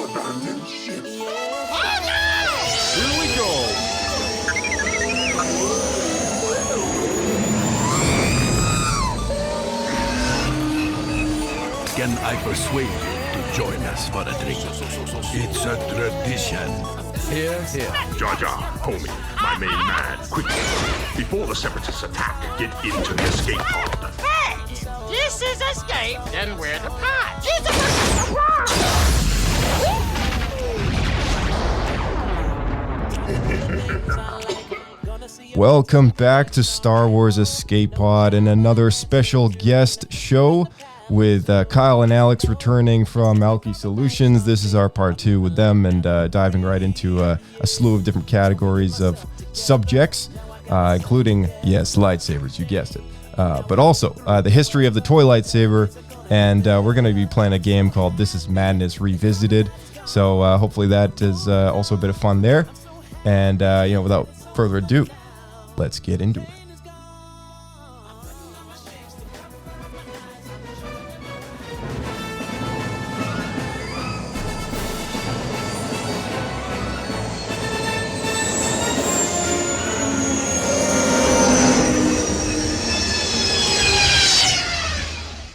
abandoned ship. Oh no! Here we go. Can I persuade you to join us for a drink? It's a tradition. Here, here. Jar Jar, homie, my main man, quickly. Before the Separatists attack, get into the escape pod. Hey! This is escape, then we're the pod. Welcome back to Star Wars Escape Pod and another special guest show with Kyle and Alex returning from ALKY Solutions. This is our part 2 with them and diving right into a slew of different categories of subjects, including, yes, lightsabers, you guessed it, but also the history of the toy lightsaber, and we're going to be playing a game called This Is Madness Revisited, so hopefully that is also a bit of fun there, and without further ado, let's get into it.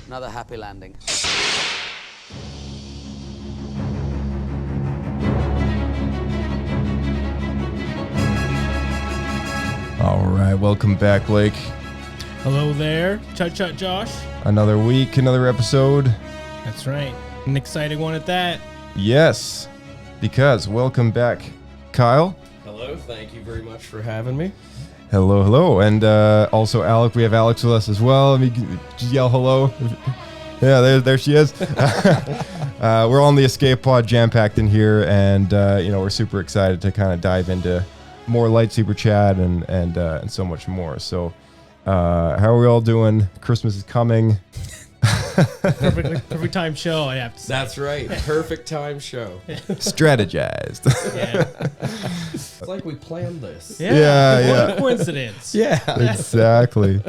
Another happy landing. All right, welcome back, Blake. Hello there, Chut Josh. Another week, another episode. That's right, an exciting one at that. Yes, because welcome back, Kyle. Hello, thank you very much for having me. Hello, and also Alec. We have Alex with us as well. Let me just yell hello. Yeah, there she is. We're all in the escape pod, jam-packed in here, and we're super excited to kind of dive into more lightsaber chat and so much more. So, how are we all doing? Christmas is coming. Perfect time show, I have to say. That's right, perfect time show. Strategized. Yeah. It's like we planned this. What a coincidence. Yeah. Exactly.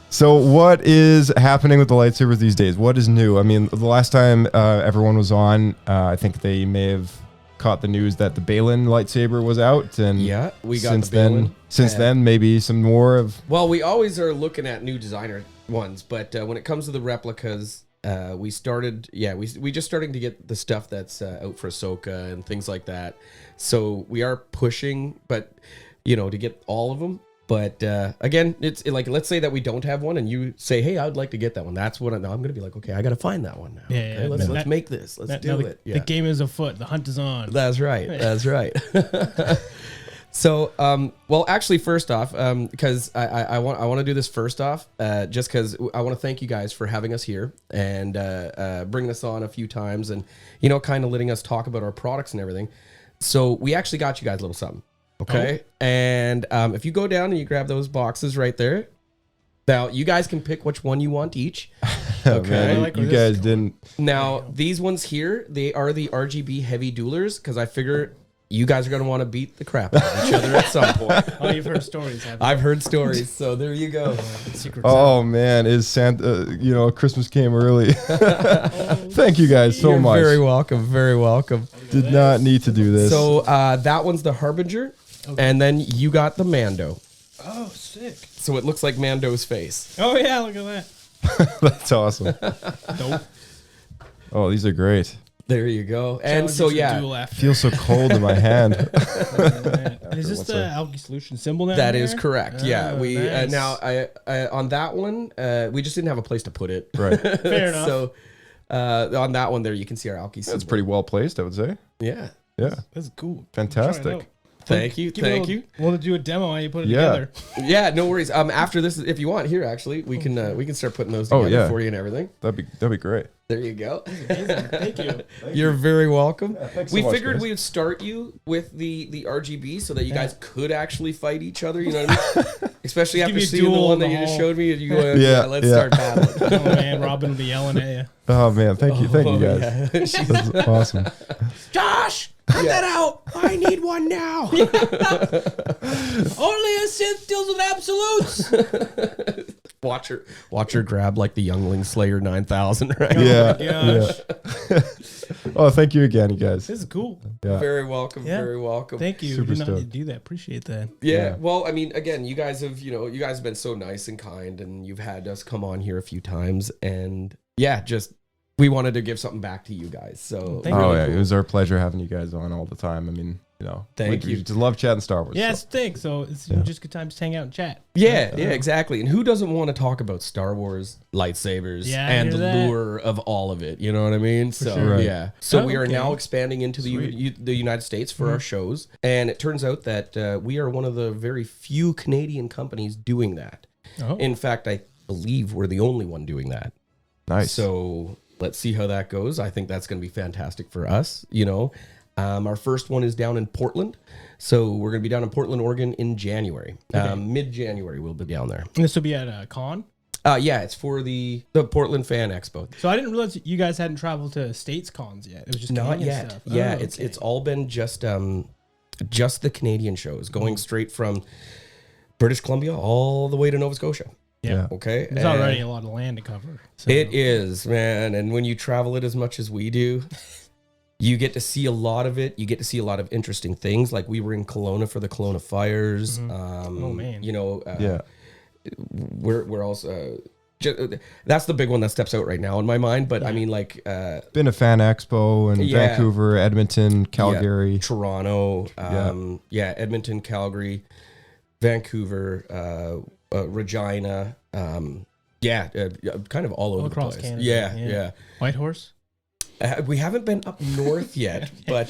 So what is happening with the lightsabers these days? What is new? I mean, the last time everyone was on, I think they may have caught the news that the Balin lightsaber was out, and Yeah, we got since the Balin. then, maybe some more of. Well, we always are looking at new designer ones, but when it comes to the replicas, we just starting to get the stuff that's out for Ahsoka and things like that. So we are pushing, but to get all of them. But again, it's like, let's say that we don't have one and you say, hey, I'd like to get that one. That's what I'm going to be like, okay, I got to find that one now. Yeah, Okay, let's make this. Let's do it. The game is afoot. The hunt is on. That's right. That's right. So, well, actually, first off, because I want to do this first off, just because I want to thank you guys for having us here and bringing us on a few times and, kind of letting us talk about our products and everything. So we actually got you guys a little something. Okay. Oh. And if you go down and you grab those boxes right there, now you guys can pick which one you want each. Okay. Man, you guys didn't. Now, these ones here, they are the RGB heavy duelers because I figure you guys are going to want to beat the crap out of each other at some point. Oh, you've heard stories, haven't you? I've heard stories, so there you go. Oh, man, is Santa, Christmas came early. Thank you guys so much. Very welcome, very welcome. Did not need to do this. So that one's the Harbinger, and then you got the Mando. Oh, sick. So it looks like Mando's face. Oh, yeah, look at that. That's awesome. Dope. Oh, these are great. There you go. And so, Feels so cold in my hand. Is this the ALKY Solutions symbol now? That is correct. Yeah. Oh, We nice. now on that one, we just didn't have a place to put it. Right. Fair enough. So on that one there, you can see our ALKY symbol. That's pretty well placed, I would say. Yeah. Yeah. That's cool. Fantastic. Thank you. Thank you. Want to do a demo how you put it together? Yeah, no worries. After this, if you want, here actually, we can start putting those together for you and everything. That'd be great. There you go. Thank you. You're very welcome. Thanks so We much, figured guys. we would start you with the RGB so that you guys could actually fight each other. You know what I mean? Especially after give you a seeing the duel one in that the you just hall. showed me. And you go, let's Yeah. start battling. Oh, man, Robin will be yelling at you. Oh man, thank you guys. Yeah. That's awesome. Josh, cut that out. I need one now. Only a Sith deals with absolutes. Watch her grab like the Youngling Slayer 9000, right? Yeah. Gosh. Oh, thank you again, you guys. This is cool. Yeah. Very welcome. Yeah. Very welcome. Thank you. Super We did not stoked. need to do that. Appreciate that. Yeah. Well, I mean, again, you guys have been so nice and kind, and you've had us come on here a few times, and yeah, just we wanted to give something back to you guys. So Thank Oh you. yeah, cool. it was our pleasure having you guys on all the time. I mean, Thank we you. just love chatting Star Wars. Yeah, so. it's a thing. So it's just good time to hang out and chat. Yeah, exactly. And who doesn't want to talk about Star Wars lightsabers Yeah, I and hear the that. lure of all of it? You know what I mean? So sure. Right. yeah. So Oh, we are okay. now expanding into the United States for our shows, and it turns out that we are one of the very few Canadian companies doing that. Oh. In fact, I believe we're the only one doing that. Nice. So let's see how that goes. I think that's going to be fantastic for us. Our first one is down in Portland. So we're going to be down in Portland, Oregon in January. Mid-January, we'll be down there. And this will be at a con. Yeah, it's for the Portland Fan Expo. So I didn't realize you guys hadn't traveled to States cons yet. It was just Not Canadian yet. stuff. Yeah, Oh, it's okay. it's all been just the Canadian shows, going straight from British Columbia all the way to Nova Scotia. Yeah. Okay. There's already a lot of land to cover. So. It is, man. And when you travel it as much as we do, you get to see a lot of it. You get to see a lot of interesting things. Like we were in Kelowna for the Kelowna fires. Oh man. yeah. We're also that's the big one that steps out right now in my mind. But I mean, like Been a fan expo in Yeah. Vancouver, Edmonton, Calgary. yeah, Toronto, Edmonton, Calgary, Vancouver, Regina, kind of all over across the place. Canada, Yeah, yeah. yeah. Whitehorse. We haven't been up north yet, but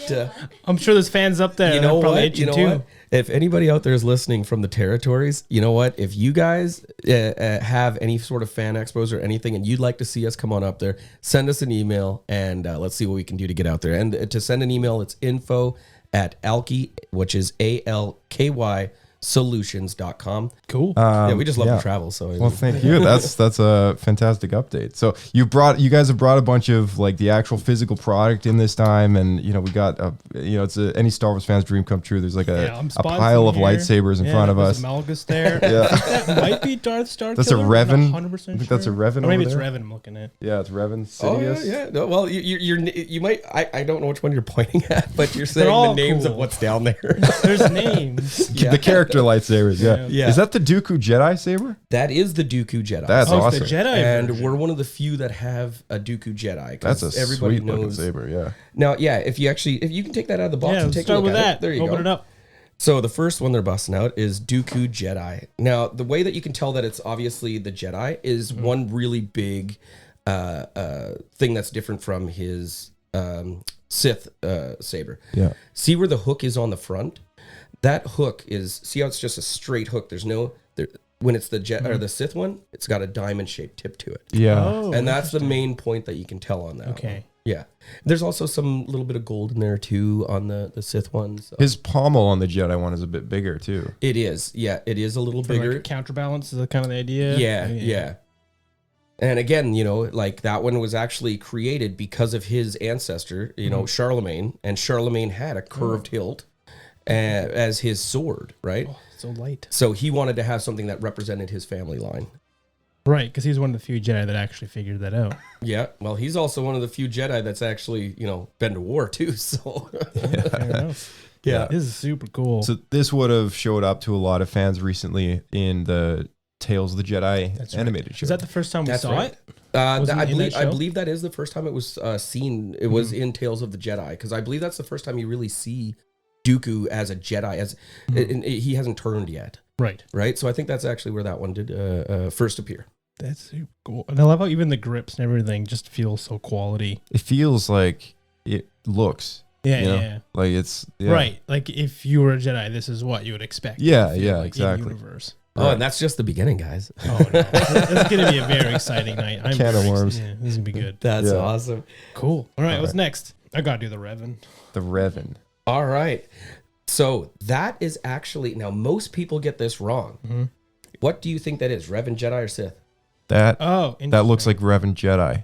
I'm sure there's fans up there. you know Probably what? itching You know too. what? If anybody out there is listening from the territories, you know what? If you guys have any sort of fan expos or anything, and you'd like to see us come on up there, send us an email, and let's see what we can do to get out there. And to send an email, it's info@ALKY, which is ALKY Solutions.com. Cool. Yeah, we just love yeah. to travel. So Well, thank you. That's a fantastic update. So you guys have brought a bunch of like the actual physical product in this time, and we got it's any Star Wars fan's dream come true. There's like I'm a spotting pile of some here. lightsabers in front of there's us. a Malgus there. Yeah. That might be Darth Star. That's a Revan. I think that's a Revan Or maybe over it's there. Revan I'm looking at. Yeah, it's Revan. oh yeah, Sidious. yeah. No, well, you might. I don't know which one you're pointing at, but you're saying all the names of cool. what's down there. There's names. The character lightsabers. Yeah. Yeah. Is that the Dooku Jedi saber? That is the Dooku Jedi. That's Oh, awesome. it's the Jedi and version. we're one of the few that have a Dooku Jedi. 'Cause That's a everybody sweet looking knows. saber. Yeah. Now, yeah, if you can take that out of the box Yeah, and let's take a start look with at that. it. There you Open go. it up. So the first one they're busting out is Dooku Jedi. Now, the way that you can tell that it's obviously the Jedi is one really big thing that's different from his Sith saber. Yeah. See where the hook is on the front? That hook is, see how it's just a straight hook. There's no there. When it's the or the Sith one, it's got a diamond shaped tip to it. Yeah. Oh, And that's the main point that you can tell on that. Okay. one. Yeah. There's also some little bit of gold in there too on the Sith one. So. His pommel on the Jedi one is a bit bigger too. It is. Yeah. It is a little For bigger. like a counterbalance is kind of the idea. Yeah. And again, like that one was actually created because of his ancestor, Charlemagne. And Charlemagne had a curved hilt as his sword, right? Oh, so light. So he wanted to have something that represented his family line. Right, because he's one of the few Jedi that actually figured that out. Yeah, well, he's also one of the few Jedi that's actually, been to war too. So, Fair enough. yeah. This is super cool. So this would have showed up to a lot of fans recently in the Tales of the Jedi That's right. animated show. Is that the first time we That's saw right. it? I Was it in that believe show? that is the first time it was seen. It was in Tales of the Jedi because I believe that's the first time you really see Dooku as a Jedi. And he hasn't turned yet, Right. right? So I think that's actually where that one did first appear. That's super cool. And I love how even the grips and everything just feel so quality. It feels like it looks. Yeah, you know? yeah. Like it's yeah. Right. Like if you were a Jedi, this is what you would expect. Yeah, to feel yeah, like exactly. In universe. Oh, and that's just the beginning, guys. Oh no, it's gonna be a very exciting night. I'm Can of very worms. Yeah, this is gonna be good. That's Yeah. awesome. Cool. All right, what's next? I gotta do the Revan. The Revan. All right. So that is actually, now most people get this wrong. Mm-hmm. What do you think that is? Revan, Jedi, or Sith? That Oh, that looks like Revan Jedi.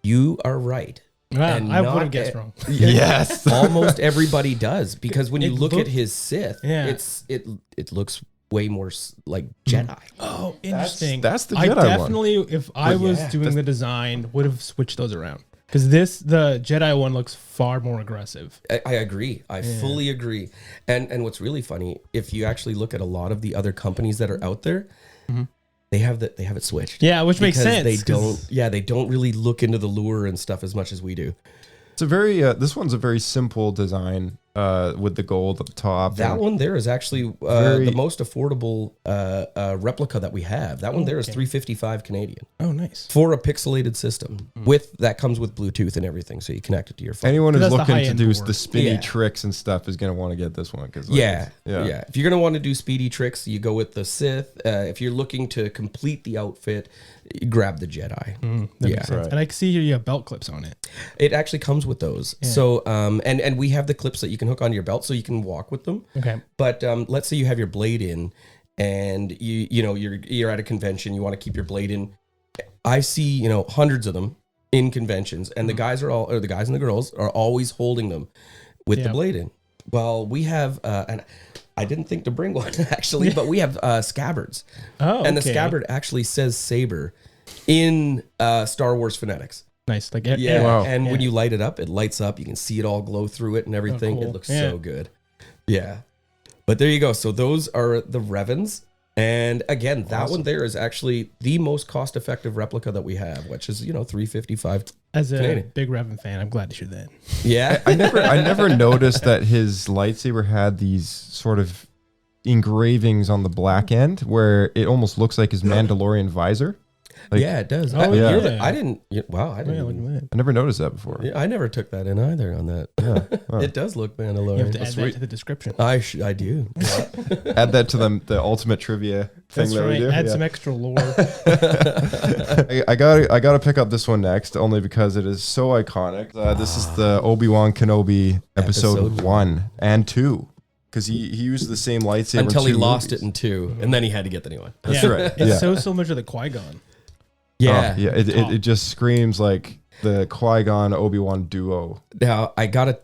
You are right. Wow, and I not would have guessed a- wrong. Yes. Almost everybody does because when you It look at look- his Sith, Yeah. it looks way more like Jedi. Oh, interesting. that's the I Jedi one. definitely, if I was yeah, doing the design, would have switched those around. Because the Jedi one looks far more aggressive. I agree. I fully agree. And what's really funny, if you actually look at a lot of the other companies that are out there, they have it switched. Yeah, which makes Because sense. they don't really look into the lure and stuff as much as we do. It's a very this one's a very simple design with the gold at the top. That one there is actually the most affordable replica that we have. That one there is $355 Canadian. Oh, nice. For a pixelated system that comes with Bluetooth and everything, so you connect it to your phone. Anyone who's That's the looking to high-end do board. the spinny Yeah. tricks and stuff is going to want to get this one because Yeah. If you're gonna want to do speedy tricks, you go with the Sith. If you're looking to complete the outfit, you grab the Jedi. That makes sense. And I can see here you have belt clips on it. It actually comes with those. So and we have the clips that you can hook onto your belt so you can walk with them. Okay. But let's say you have your blade in, and you're at a convention, you want to keep your blade in. I see hundreds of them in conventions, and the guys and the girls are always holding them with the blade in. Well, we have and I didn't think to bring one actually, but we have scabbards. Oh, and the scabbard actually says saber in Star Wars phonetics. Nice. Like Yeah, Wow. and when you light it up, it lights up. You can see it all glow through it and everything. cool. It looks so good. Yeah, but there you go. So those are the Revens, and again, that one there is actually the most cost-effective replica that we have, which is $355. As a Canadian. big Revan fan, I'm glad to hear that. Yeah, I never noticed that his lightsaber had these sort of engravings on the black end where it almost looks like his Mandalorian visor. Like, yeah, it does. Oh, yeah. I didn't. Wow, I didn't. Yeah, look at that. I never noticed that before. Yeah, I never took that in either on that. Wow. It does look You have to Mandalorian. add that to the description. I do. Add that to the ultimate trivia thing That's that we right. do. Add Yeah. some extra lore. I gotta pick up this one next, only because it is so iconic. This is the Obi-Wan Kenobi episode Episode 1 and 2, because he used the same lightsaber Until in he two lost movies. it in 2, and then he had to get the new one. That's Yeah. right. It's Yeah. so similar to the Qui-Gon. Yeah, Oh, yeah. It just screams like the Qui-Gon Obi-Wan duo. Now I gotta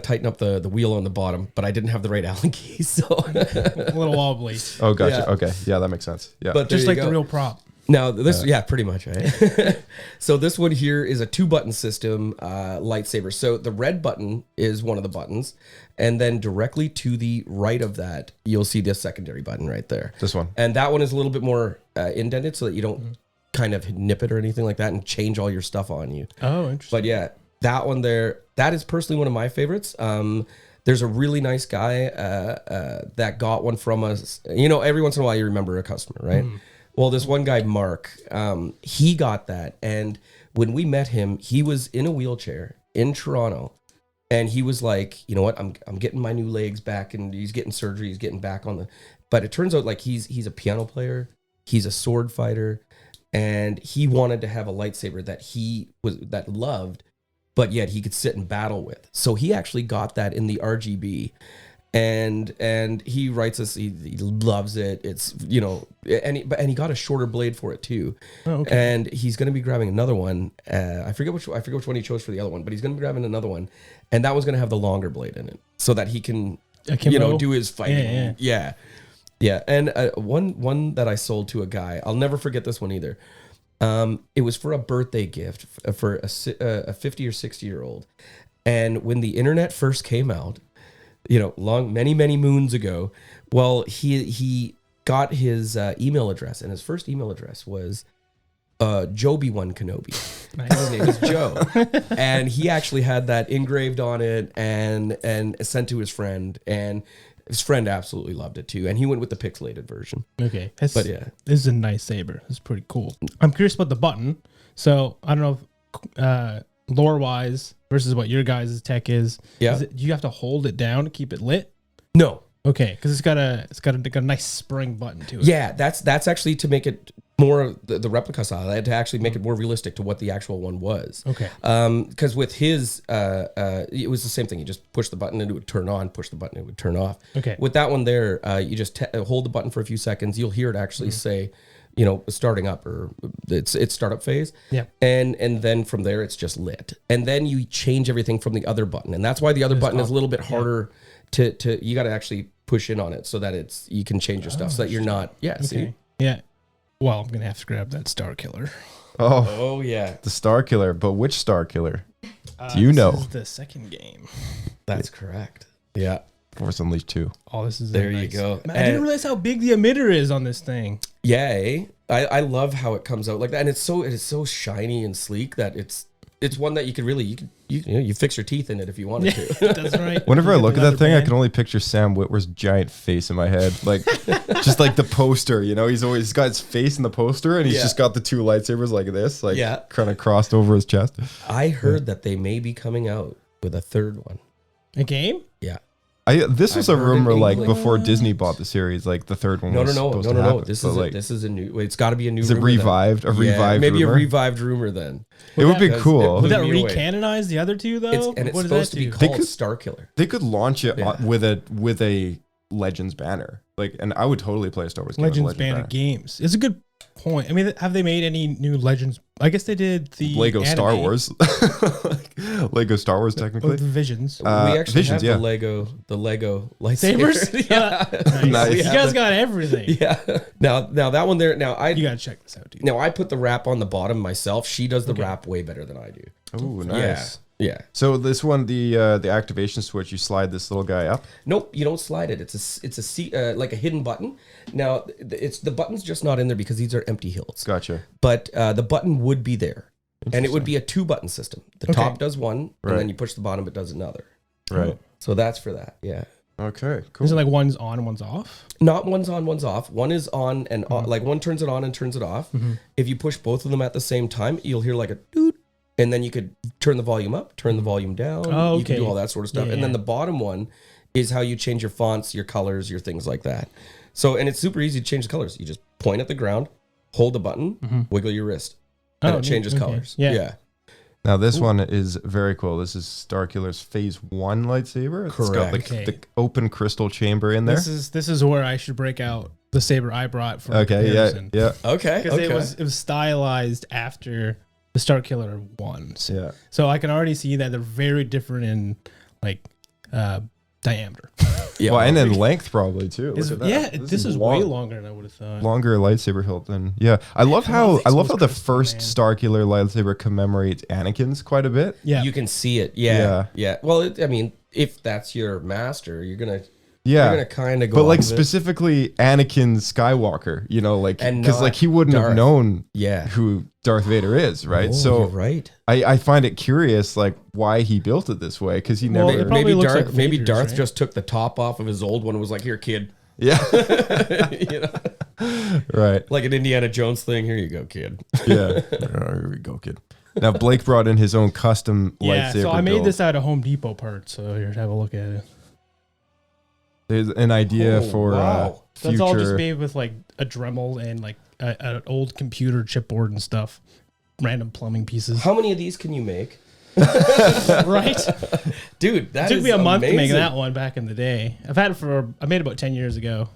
tighten up the wheel on the bottom, but I didn't have the right Allen key, so. A little wobbly. Oh, gotcha. Yeah. Okay, yeah, that makes sense. Yeah, But Just there like you the go. real prop. Now this, pretty much, right? So this one here is a 2-button system lightsaber. So the red button is one of the buttons, and then directly to the right of that, you'll see this secondary button right there. this one. And that one is a little bit more indented, so that you don't kind of nip it or anything like that and change all your stuff on you. Oh, interesting. But yeah, that one there, that is personally one of my favorites. There's a really nice guy that got one from us. Every once in a while you remember a customer, right? Well, this one guy, Mark, he got that. And when we met him, he was in a wheelchair in Toronto. And he was like, you know what, I'm getting my new legs back, and he's getting surgery. He's getting back on the, but it turns out like he's a piano player. He's a sword fighter. And he wanted to have a lightsaber that loved, but yet he could sit and battle with. So he actually got that in the RGB, and he writes us. He loves it. It's and he got a shorter blade for it too. Oh, okay. And he's going to be grabbing another one. I forget which one he chose for the other one, but he's going to be grabbing another one, and that one's going to have the longer blade in it, so that he can Akimbo? do his fighting. Yeah, and one that I sold to a guy, I'll never forget this one either. It was for a birthday gift for a 50 or 60-year-old. And when the internet first came out, many moons ago, well, he got his email address, and his first email address was Joby1 Kenobi. His name is Joe. And he actually had that engraved on it and sent to his friend, and his friend absolutely loved it too, and he went with the pixelated version. Okay. But yeah. This is a nice saber. It's pretty cool. I'm curious about the button. So I don't know if lore-wise versus what your guys' tech is. Yeah. Do you have to hold it down to keep it lit? No. Okay, because it's got a nice spring button to it. Yeah, that's actually to make it more the replica style. I had to actually make it more realistic to what the actual one was. Okay. Because with his, it was the same thing. You just push the button and it would turn on. Push the button, it would turn off. Okay. With that one there, you just hold the button for a few seconds. You'll hear it actually say, starting up, or it's startup phase. Yeah. And then from there it's just lit. And then you change everything from the other button, and that's why the other button is a little bit harder to you got to actually push in on it so that you can change your stuff so that you're not. Yeah. Okay. See. Yeah. Well, I'm gonna have to grab that Star Killer. Oh yeah, the Star Killer. But which Star Killer? Do you know? This is the second game. that's correct. Yeah, Force Unleashed 2. Oh, this is there you go. Man, I didn't realize how big the emitter is on this thing. Yeah, eh? I love how it comes out like that, and it is so shiny and sleek that it's one that you could really you fix your teeth in it if you wanted to. That's right. Whenever I You get look at the that thing, I leather can only picture Sam Witwer's giant face in my head, like just like the poster. You know, he's got his face in the poster, and he's Yeah. just got the two lightsabers like this, like Yeah. kind of crossed over his chest. I heard that they may be coming out with a third one. band. A game? Yeah. This was I've a heard rumor it like English. before Disney bought the series, like the third one. No. was supposed to happen, This but, is like, this is a new. It's got to be a new. Is it rumor then. revived? A revived maybe rumor? a revived rumor then. It would be Because cool. it Would that blew me away. recanonize the other two though? It's What does supposed that to be do? called could- Star Killer. They could launch it Yeah. with a Legends banner, like, and I would totally play a Star Wars game with a Legends banner games. It's a good point. I mean, have they made any new Legends? I guess they did the Lego Star anime. Wars, Lego Star Wars Oh, technically. the Visions. we actually Visions, have yeah. the Lego lightsaber. Sabers? yeah. Nice. You have guys the- got everything. Yeah. Now that one there. Now You gotta check this out, dude. Now I put the wrap on the bottom myself. She does the wrap way better than I do. Oh, nice. Yeah. So this one, the activation switch, you slide this little guy up. Nope, you don't slide it. It's like a hidden button. Now it's the button's just not in there because these are empty hills. Gotcha. But the button would be there, and it would be a 2-button system. The top does one, Right. and then you push the bottom, it does another. Right. So that's for that. Yeah. Okay. Cool. Is it like one's on and one's off? Not one's on, one's off. One is on and off. Like one turns it on and turns it off. If you push both of them at the same time, you'll hear like a doot. And then you could turn the volume up, turn the volume down. Oh, You can okay. do all that sort of stuff. Yeah, And then yeah. the bottom one is how you change your fonts, your colors, your things like that. So, and it's super easy to change the colors. You just point at the ground, hold the button, wiggle your wrist, and Oh, it changes okay. colors. Yeah. Now this one is very cool. This is Starkiller's Phase 1 lightsaber. It's got Correct. the open crystal chamber in there. This is where I should break out the saber I brought for Okay. comparison. Yeah. Okay. Because Okay. it was stylized after the Star Killer ones. Yeah. So I can already see that they're very different in like diameter. Yeah. Well, and in length probably too. This Look at that. this is way longer than I would have thought. Longer lightsaber hilt than I love how the first Starkiller lightsaber commemorates Anakin's quite a bit. Yeah. You can see it. Yeah. Yeah. Well, I mean, if that's your master, you're going to kind of go But like off of it. specifically Anakin Skywalker, you know, like And because like not he wouldn't have Darth. known Yeah. who Darth Vader is, right? Oh, so you're right. I find it curious like why he built it this way because he Well, never it probably Maybe looks Darth, like maybe Vader's, Darth right? just took the top off of his old one and was like, "Here, kid." yeah You know? right Like an Indiana Jones thing. Here you go, kid. yeah. Here we go, kid. Now Blake brought in his own custom Yeah, lightsaber. so I made build. this out of Home Depot parts. So here, have a look at it. There's an idea Oh, for wow. That's all just future. made with like a Dremel and like an old computer chipboard and stuff. Random plumbing pieces. How many of these can you make, Right? dude? That It took is me a month to make amazing. that one back in the day. I made it about 10 years ago.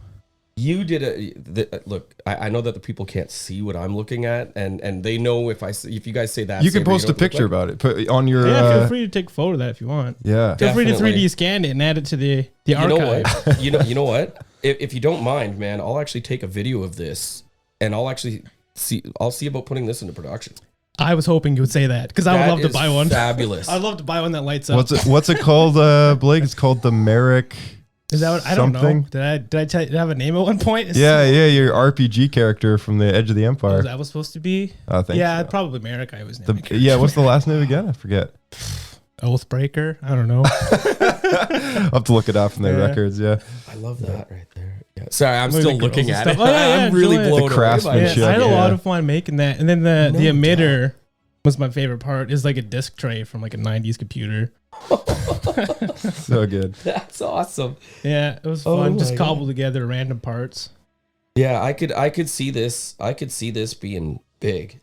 You did look. I know that the people can't see what I'm looking at, and they know if you guys say that You can saber, post a don't look picture like- about it. Put on your Yeah, feel free to take a photo of that if you want. yeah. Feel free to Definitely. 3D scan it and add it to the You know archive. what? You know what? If you don't mind, man, I'll actually take a video of this, and I'll actually see. I'll see about putting this into production. I was hoping you would say that because I would That love to is buy one. Fabulous. I'd love to buy one that lights up. What's it called, Blake? It's called the Merrick. Is that what I don't something? know? Did I tell you, did I have a name at one point? Yeah, your RPG character from the Edge of the Oh, Empire. that was supposed to be. I think Yeah, so. probably Merrick. I was named Yeah, what's the last name again? I forget. Oathbreaker. I don't know. I'll have to look it up in their Yeah. records. Yeah, I love that right there. Yeah. Sorry, I'm Maybe still the girls looking and at it. stuff. Oh, yeah, yeah, I'm really enjoy it. blown The away by craftsmanship. it. Yeah, I had a Yeah. lot of fun making that, and then the No emitter was my favorite part. Is like a disc tray from like a '90s computer. so good. That's awesome. Yeah, it was Oh fun. Just my cobbled together random parts. Yeah, I could see this. I could see this being big.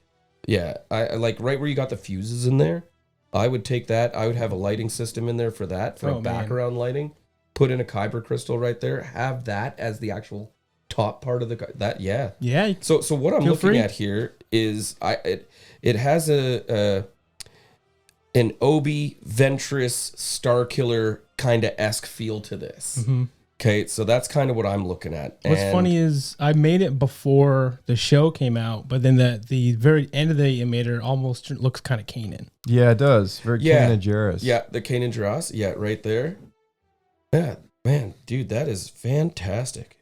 Yeah, I like right where you got the fuses in there. I would take that. I would have a lighting system in there for that, for Oh, a man. background lighting. Put in a kyber crystal right there. Have that as the actual top part of that. Yeah. Yeah, So what I'm Feel looking free. at here is it has an Obi Ventress Starkiller kind of esque feel to this. Mm-hmm. Okay, so that's kind of what I'm looking at. What's funny is I made it before the show came out, but then the very end of the animator almost looks kind of Kanan. Yeah, it does. Very Kanan Jarrus. Yeah, the Kanan Jarrus. Yeah, right there. Yeah, man, dude, that is fantastic.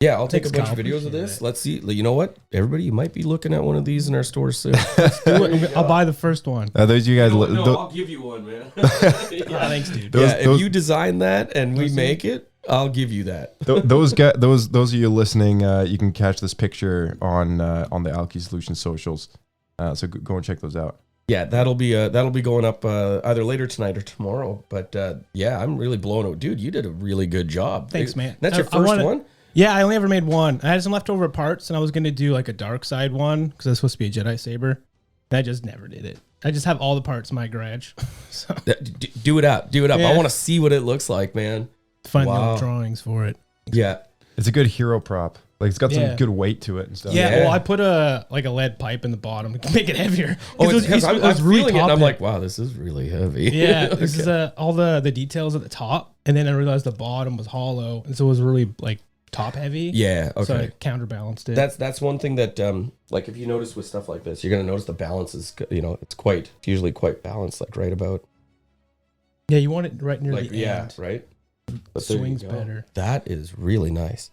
Yeah, I'll take a bunch of videos of this. Let's see. You know what? Everybody, you might be looking at one of these in our store soon. I'll buy the first one. Those you guys. I'll give you one, man. Thanks, dude. If you design that and we make it, I'll give you that. Those of you listening, you can catch this picture on the ALKY Solutions socials. So go and check those out. Yeah, that'll be going up either later tonight or tomorrow. But yeah, I'm really blown away, dude. You did a really good job. Thanks, man. That's your first one. Yeah, I only ever made one. I had some leftover parts, and I was gonna do like a dark side one because it's supposed to be a Jedi saber. And I just never did it. I just have all the parts in my garage. So Do it up. Yeah. I want to see what it looks like, man. Find the drawings for it. Yeah, it's a good hero prop. Like it's got some good weight to it and stuff. Yeah, well, I put a lead pipe in the bottom to make it heavier. Oh, it's it I'm was feeling it, and I'm top like, wow, this is really heavy. Yeah, this is all the details at the top, and then I realized the bottom was hollow, and so it was really like top heavy. Yeah, okay. So I counterbalanced it. That's one thing that like if you notice with stuff like this, you're gonna notice the balance is it's usually quite balanced, like right about. Yeah, you want it right near the end. Right. But Swings better. That is really nice.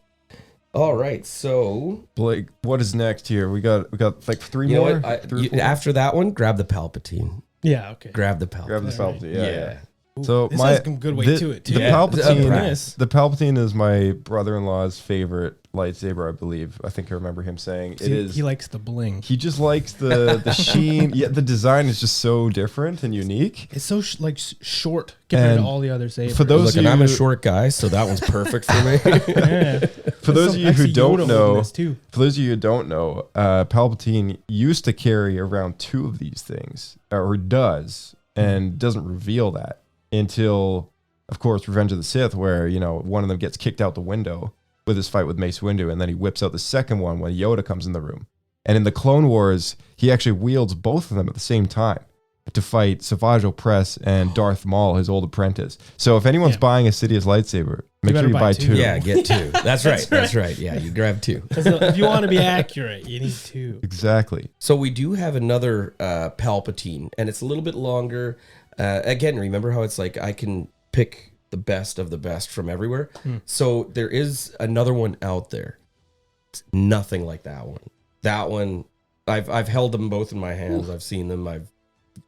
All right, so Blake, what is next here? We got like three you more. know what? After that one, grab the Palpatine. Yeah, okay. Grab the Palpatine. Grab the Palpatine. Yeah. Yeah. So This has some good weight to it too. The Yeah. Palpatine, the Palpatine is my brother-in-law's favorite lightsaber, I believe. I think I remember him saying it is. He likes the bling. He just likes the sheen. Yeah, the design is just so different and unique. It's so short compared to all the other sabers. For those Look, and I'm a short guy, so that one's perfect for me. Yeah. For those of you who don't know, too. Palpatine used to carry around two of these things, or does, and doesn't reveal that until, of course, Revenge of the Sith, where one of them gets kicked out the window with his fight with Mace Windu, and then he whips out the second one when Yoda comes in the room. And in the Clone Wars, he actually wields both of them at the same time to fight Savage Opress and Darth Maul, his old apprentice. So if anyone's buying a Sidious lightsaber, make sure you buy two. Yeah, get two. That's right. That's right. Yeah, you grab two. If you want to be accurate, you need two. Exactly. So we do have another Palpatine, and it's a little bit longer. Again, remember how it's like I can pick the best of the best from everywhere. So there is another one out there. It's nothing like that one. That one, I've held them both in my hands. I've seen them. I've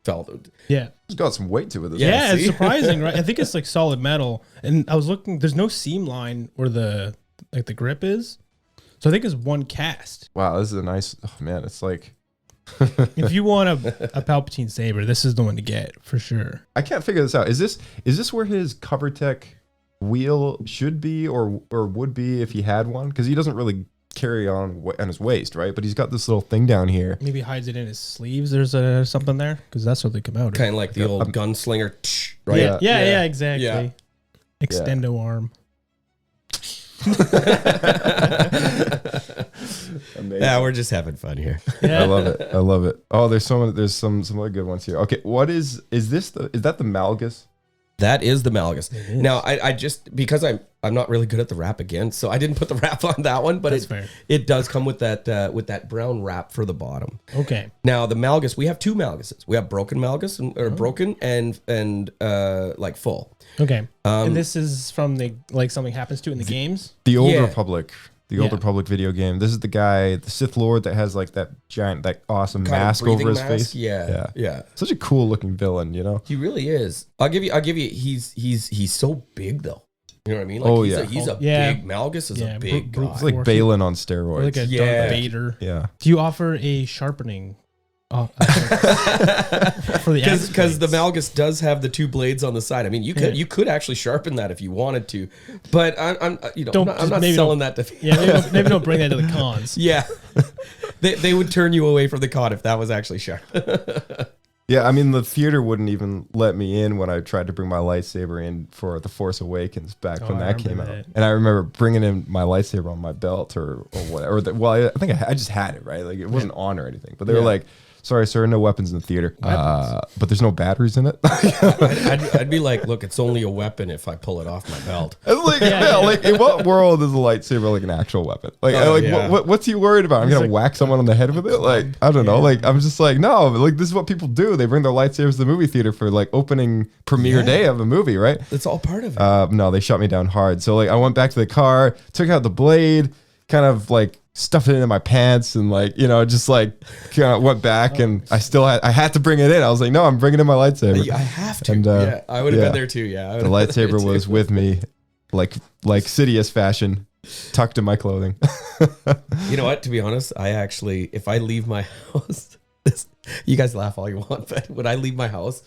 felt it. Yeah, it's got some weight to it. Yeah, it's surprising, right? I think it's like solid metal, and I was looking. There's no seam line where the grip is, so I think it's one cast. Wow, this is a nice. Oh man, it's like. If you want a Palpatine saber, this is the one to get for sure. I can't figure this out. Is this where his cover tech wheel should be or would be if he had one? Because he doesn't really carry on his waist, right? But he's got this little thing down here. Maybe he hides it in his sleeves. There's something there because that's what they come out. Kind of like the old gunslinger, right? Yeah, exactly. Yeah. Extendo arm. Amazing. Yeah, we're just having fun here. Yeah. I love it. Oh, there's some other good ones here. Okay, what is that the Malgus? That is the Malgus. Now, I just, because I'm not really good at the wrap again, so I didn't put the wrap on that one, but it does come with that brown wrap for the bottom. Okay. Now, the Malgus, we have two Malguses. We have broken Malgus, or broken and like full. Okay. And this is from something happens to it in the games? The Old Republic. The Old Republic video game. This is the guy, the Sith Lord, that has like that awesome kind mask over his face. Yeah. Such a cool looking villain, He really is. I'll give you. He's so big though. You know what I mean? Like he's a big Malgus is a big guy. It's like Balin on steroids. Or like a Darth Vader. Yeah. Do you offer a sharpening? For the because the Malgus does have the two blades on the side. I mean, you could actually sharpen that if you wanted to, but I'm not selling that to. Maybe don't bring that to the cons. Yeah, they would turn you away from the con if that was actually sharp. Yeah, I mean the theater wouldn't even let me in when I tried to bring my lightsaber in for The Force Awakens back when that came out, and I remember bringing in my lightsaber on my belt or whatever. I think I just had it right, like it wasn't on or anything, but they were like. sorry, sir, no weapons in the theater. But there's no batteries in it. I'd be like, look, it's only a weapon if I pull it off my belt. It's like, like in what world is a lightsaber like an actual weapon? Like, what's he worried about? I'm gonna whack someone on the head with it? Like, I don't know. Like, I'm just like, no, like this is what people do. They bring their lightsabers to the movie theater for like opening premiere day of a movie, right? It's all part of it. No, they shut me down hard. So like, I went back to the car, took out the blade, kind of like stuffed it into my pants, and like, you know, just like kind of went back, and I had to bring it in. I was like, no, I'm bringing in my lightsaber. I have to. And, I would have been there too. Yeah, the lightsaber was with me, like Sidious fashion, tucked in my clothing. You know what? To be honest, I actually, if I leave my house, you guys laugh all you want, but when I leave my house,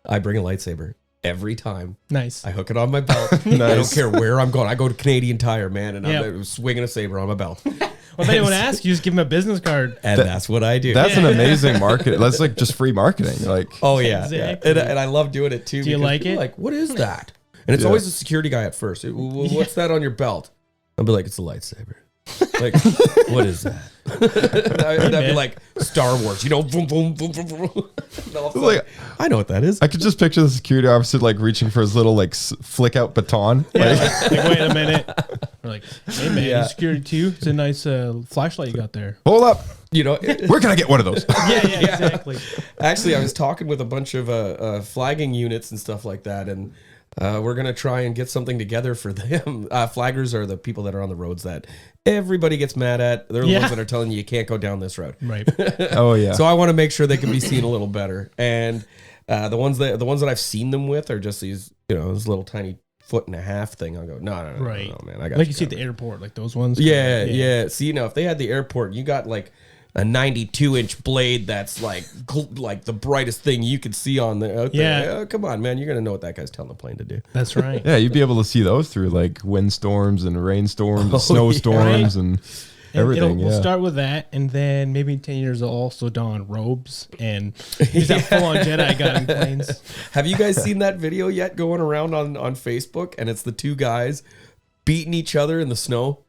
I bring a lightsaber. Every time. Nice. I hook it on my belt. I don't care where I'm going. I go to Canadian Tire, man, and I'm swinging a saber on my belt. Well, if anyone asks you, just give them a business card. And that's what I do. That's an amazing market. That's like just free marketing. Like, oh yeah, Exactly. And I love doing it too. Do you like it? Like, what is that? And it's always a security guy at first. What's that on your belt? I'll be like, it's a lightsaber. Like, what is that? That'd be like Star Wars, you know, boom, boom, boom, boom, boom. like, I know what that is. I could just picture the security officer like reaching for his little like flick out baton. Yeah, Like, like, wait a minute. We're like, hey man, you security too? It's a nice flashlight you got there. hold up. You know, Where can I get one of those? Yeah, exactly. actually, I was talking with a bunch of flagging units and stuff like that, and we're going to try and get something together for them. Flaggers are the people that are on the roads that everybody gets mad at. They're the ones that are telling you can't go down this road. Right. Oh yeah. So I want to make sure they can be seen a little better. And the ones that I've seen them with are just these, you know, this little tiny 1.5 foot thing. I'll go, no, Right. no, man. I got Like you see at the airport, like those ones. Yeah. See, now if they had the airport, you got like a 92-inch blade that's like the brightest thing you could see on there. Okay. Yeah. Come on, man. You're gonna know what that guy's telling the plane to do. That's right. Yeah, you'd be able to see those through like windstorms and rainstorms and snowstorms and everything. We'll start with that, and then maybe in 10 years, they'll also don robes and use that full-on Jedi guiding planes. Have you guys seen that video yet going around on Facebook? And it's the two guys beating each other in the snow.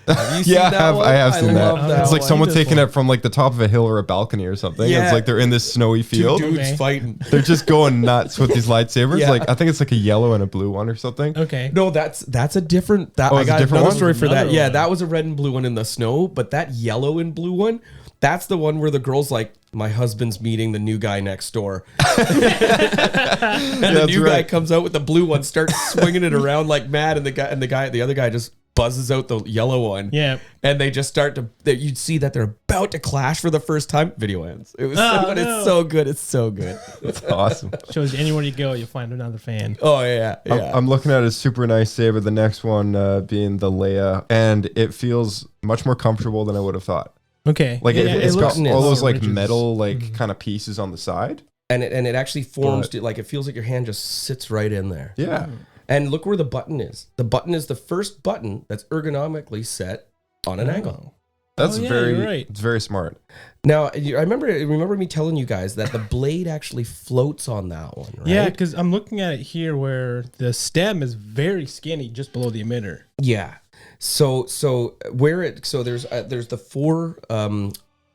Have you seen that one? I have seen love that. It's like one. someone taking it from like the top of a hill or a balcony or something. Yeah. It's like they're in this snowy Two field. dudes fighting. They're just going nuts with these lightsabers. Yeah. Like I think it's like a yellow and a blue one or something. Okay. No, that's a different. I it's a got different another one? story for that. Another Yeah, one. that was a red and blue one in the snow, but that yellow and blue one, that's the one where the girl's like, my husband's meeting the new guy next door, and the new guy comes out with the blue one, starts swinging it around like mad, and the other guy just buzzes out the yellow one. Yeah. And they just start to, you'd see that they're about to clash for the first time. Video ends. It was it's so good. It's so good. It's awesome. Shows you anywhere you go, you'll find another fan. Oh yeah. I'm looking at a super nice saber. The next one being the Leia, and it feels much more comfortable than I would have thought. Okay. Like it's got looks all those like ridges. metal like kind of pieces on the side. And it actually forms like it feels like your hand just sits right in there. Yeah. And look where the button is. The button is the first button that's ergonomically set on an angle. That's you're right. It's very smart. Now, I remember me telling you guys that the blade actually floats on that one, right? Yeah, because I'm looking at it here where the stem is very skinny just below the emitter. Yeah. So there's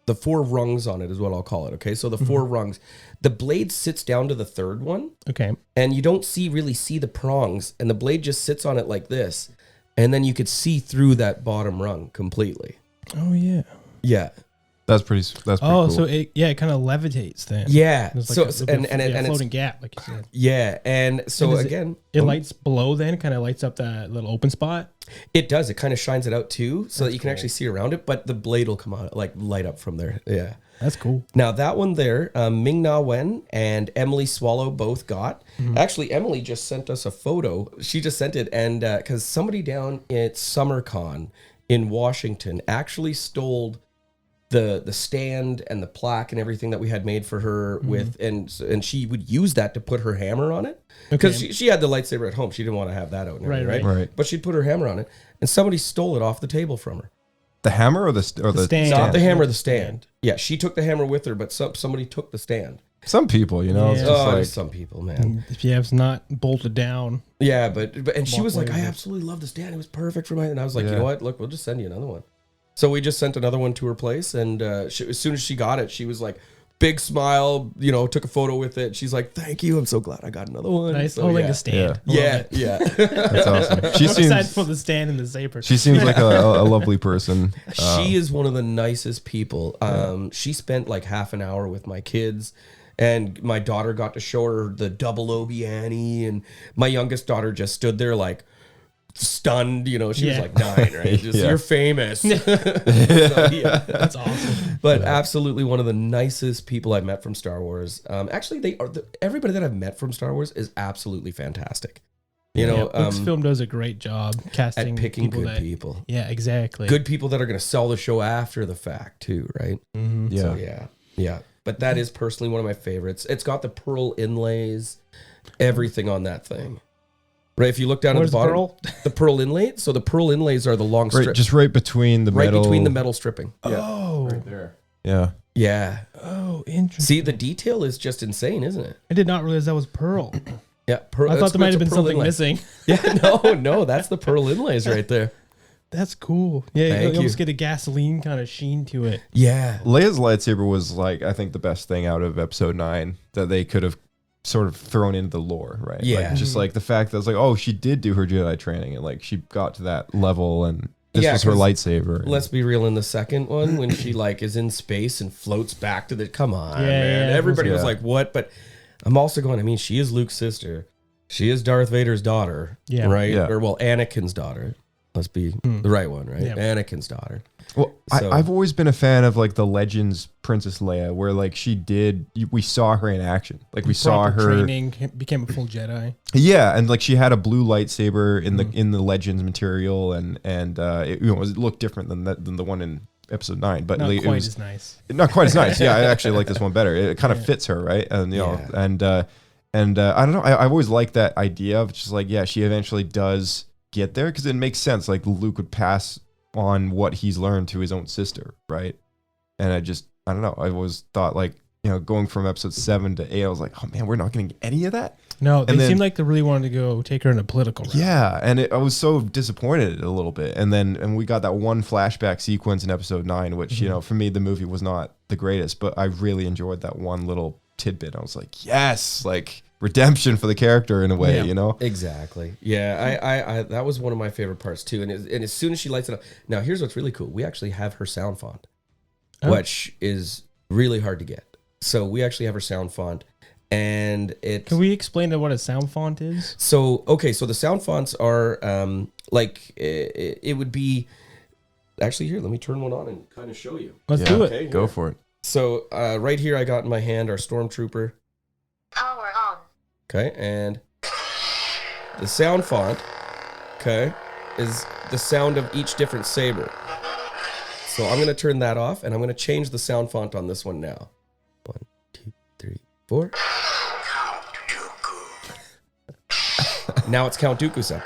the four rungs on it is what I'll call it. Okay. So the four rungs, the blade sits down to the third one. Okay. And you don't really see the prongs, and the blade just sits on it like this. And then you could see through that bottom rung completely. Oh yeah. Yeah. That's pretty cool. So it kind of levitates then. Yeah. There's like So a and it's floating gap, like you said. yeah, and so And is again, it lights below then, kind of lights up that little open spot. it does. It kind of shines it out too, so that you can actually see around it. But the blade will come out like light up from there. Yeah. That's cool. Now that one there, Ming Na Wen and Emily Swallow both got. Actually, Emily just sent us a photo. She just sent it, and because somebody down at SummerCon in Washington actually stole the stand and the plaque and everything that we had made for her with, and she would use that to put her hammer on it because she had the lightsaber at home. She didn't want to have that out, and everything, Right. But she'd put her hammer on it, and somebody stole it off the table from her. The hammer or the stand. Not the hammer, the stand. Yeah, she took the hammer with her, but somebody took the stand. Some people, it's Yeah. just Oh, like there's some people, man. If you have not bolted down. Yeah, but and she was like, away I with it. absolutely love the stand. It was perfect for my. And I was like, you Yeah. know what? Look, we'll just send you another one. So we just sent another one to her place, and as soon as she got it, she was like, big smile, you know, took a photo with it. She's like, thank you. I'm so glad I got another one. Nice. So, Holding yeah. a stand. Yeah. Yeah. That's awesome. She Aside seems from the stand and the saber. she seems like a lovely person. She is one of the nicest people. She spent like half an hour with my kids, and my daughter got to show her the double Obi Annie, and my youngest daughter just stood there like stunned. You know, she was like 9, right? Just, Yeah. You're famous. So, yeah. That's awesome. But absolutely one of the nicest people I've met from Star Wars. Actually, they are everybody that I've met from Star Wars is absolutely fantastic. You know, Lucasfilm does a great job casting at picking people good people. Yeah, exactly. Good people that are going to sell the show after the fact too, right? Yeah. So yeah. But that is personally one of my favorites. It's got the pearl inlays, everything on that thing. Right, if you look down Where's at the bottom, pearl? the pearl inlay. So the pearl inlays are the long strip, Right, just right between the right metal. between the metal stripping. Oh. Right there. Yeah. Yeah. Oh, interesting. See, the detail is just insane, isn't it? I did not realize that was pearl. Yeah. Pearl, I thought there might have been something inlay. missing. Yeah, no, that's the pearl inlays right there. That's cool. Yeah, Thank you almost you. get a gasoline kind of sheen to it. Yeah. Leia's lightsaber was like, I think, the best thing out of episode 9 that they could have sort of thrown into the lore, right? Yeah. Like, just like the fact that it's like, oh, she did do her Jedi training and like she got to that level and this Yeah, was her 'cause lightsaber. Let's be real, in the second one, when she like is in space and floats back to the, come on, Yeah, man. yeah, Everybody was yeah. like, what? But I'm also going, I mean, she is Luke's sister. She is Darth Vader's daughter, Yeah. right? Yeah. Or, well, Anakin's daughter. Let's be the right one, right? Yeah. Anakin's daughter. Well, So- I've always been a fan of like the Legends Princess Leia, where like we saw her in action. Like we saw Proper her training, became a full Jedi. Yeah, and like she had a blue lightsaber in the Legends material, and it, you know, it looked different than the one in episode 9, but Not like, quite it was as nice. not quite as nice. Yeah, I actually like this one better. It kind of fits her, right? And you know, Yeah. and I don't know. I've always liked that idea of just like, yeah, she eventually does get there because it makes sense. Like Luke would pass on what he's learned to his own sister, right? And I don't know. I always thought like, you know, going from episode 7 to 8, I was like, oh man, we're not getting any of that. No, they And then- seemed like they really wanted to go take her in a political route. Yeah, and I was so disappointed a little bit. And we got that one flashback sequence in episode 9, which, you know, for me, the movie was not the greatest, but I really enjoyed that one little tidbit. I was like, yes, like redemption for the character in a way, Yeah. you know? Exactly. Yeah, I that was one of my favorite parts too. And as soon as she lights it up, now here's what's really cool. We actually have her sound font, which is really hard to get. So we actually have her sound font, and it. Can we explain what a sound font is? So okay, so the sound fonts are like it would be. Actually, here, let me turn one on and kind of show you. Let's Yeah. do it. Okay, Go here. for it. So right here, I got in my hand our Stormtrooper. Power on. Okay, and the sound font, okay, is the sound of each different saber. So I'm going to turn that off, and I'm going to change the sound font on this one now. 1, 2, 3, 4. Now it's Count Dooku sound,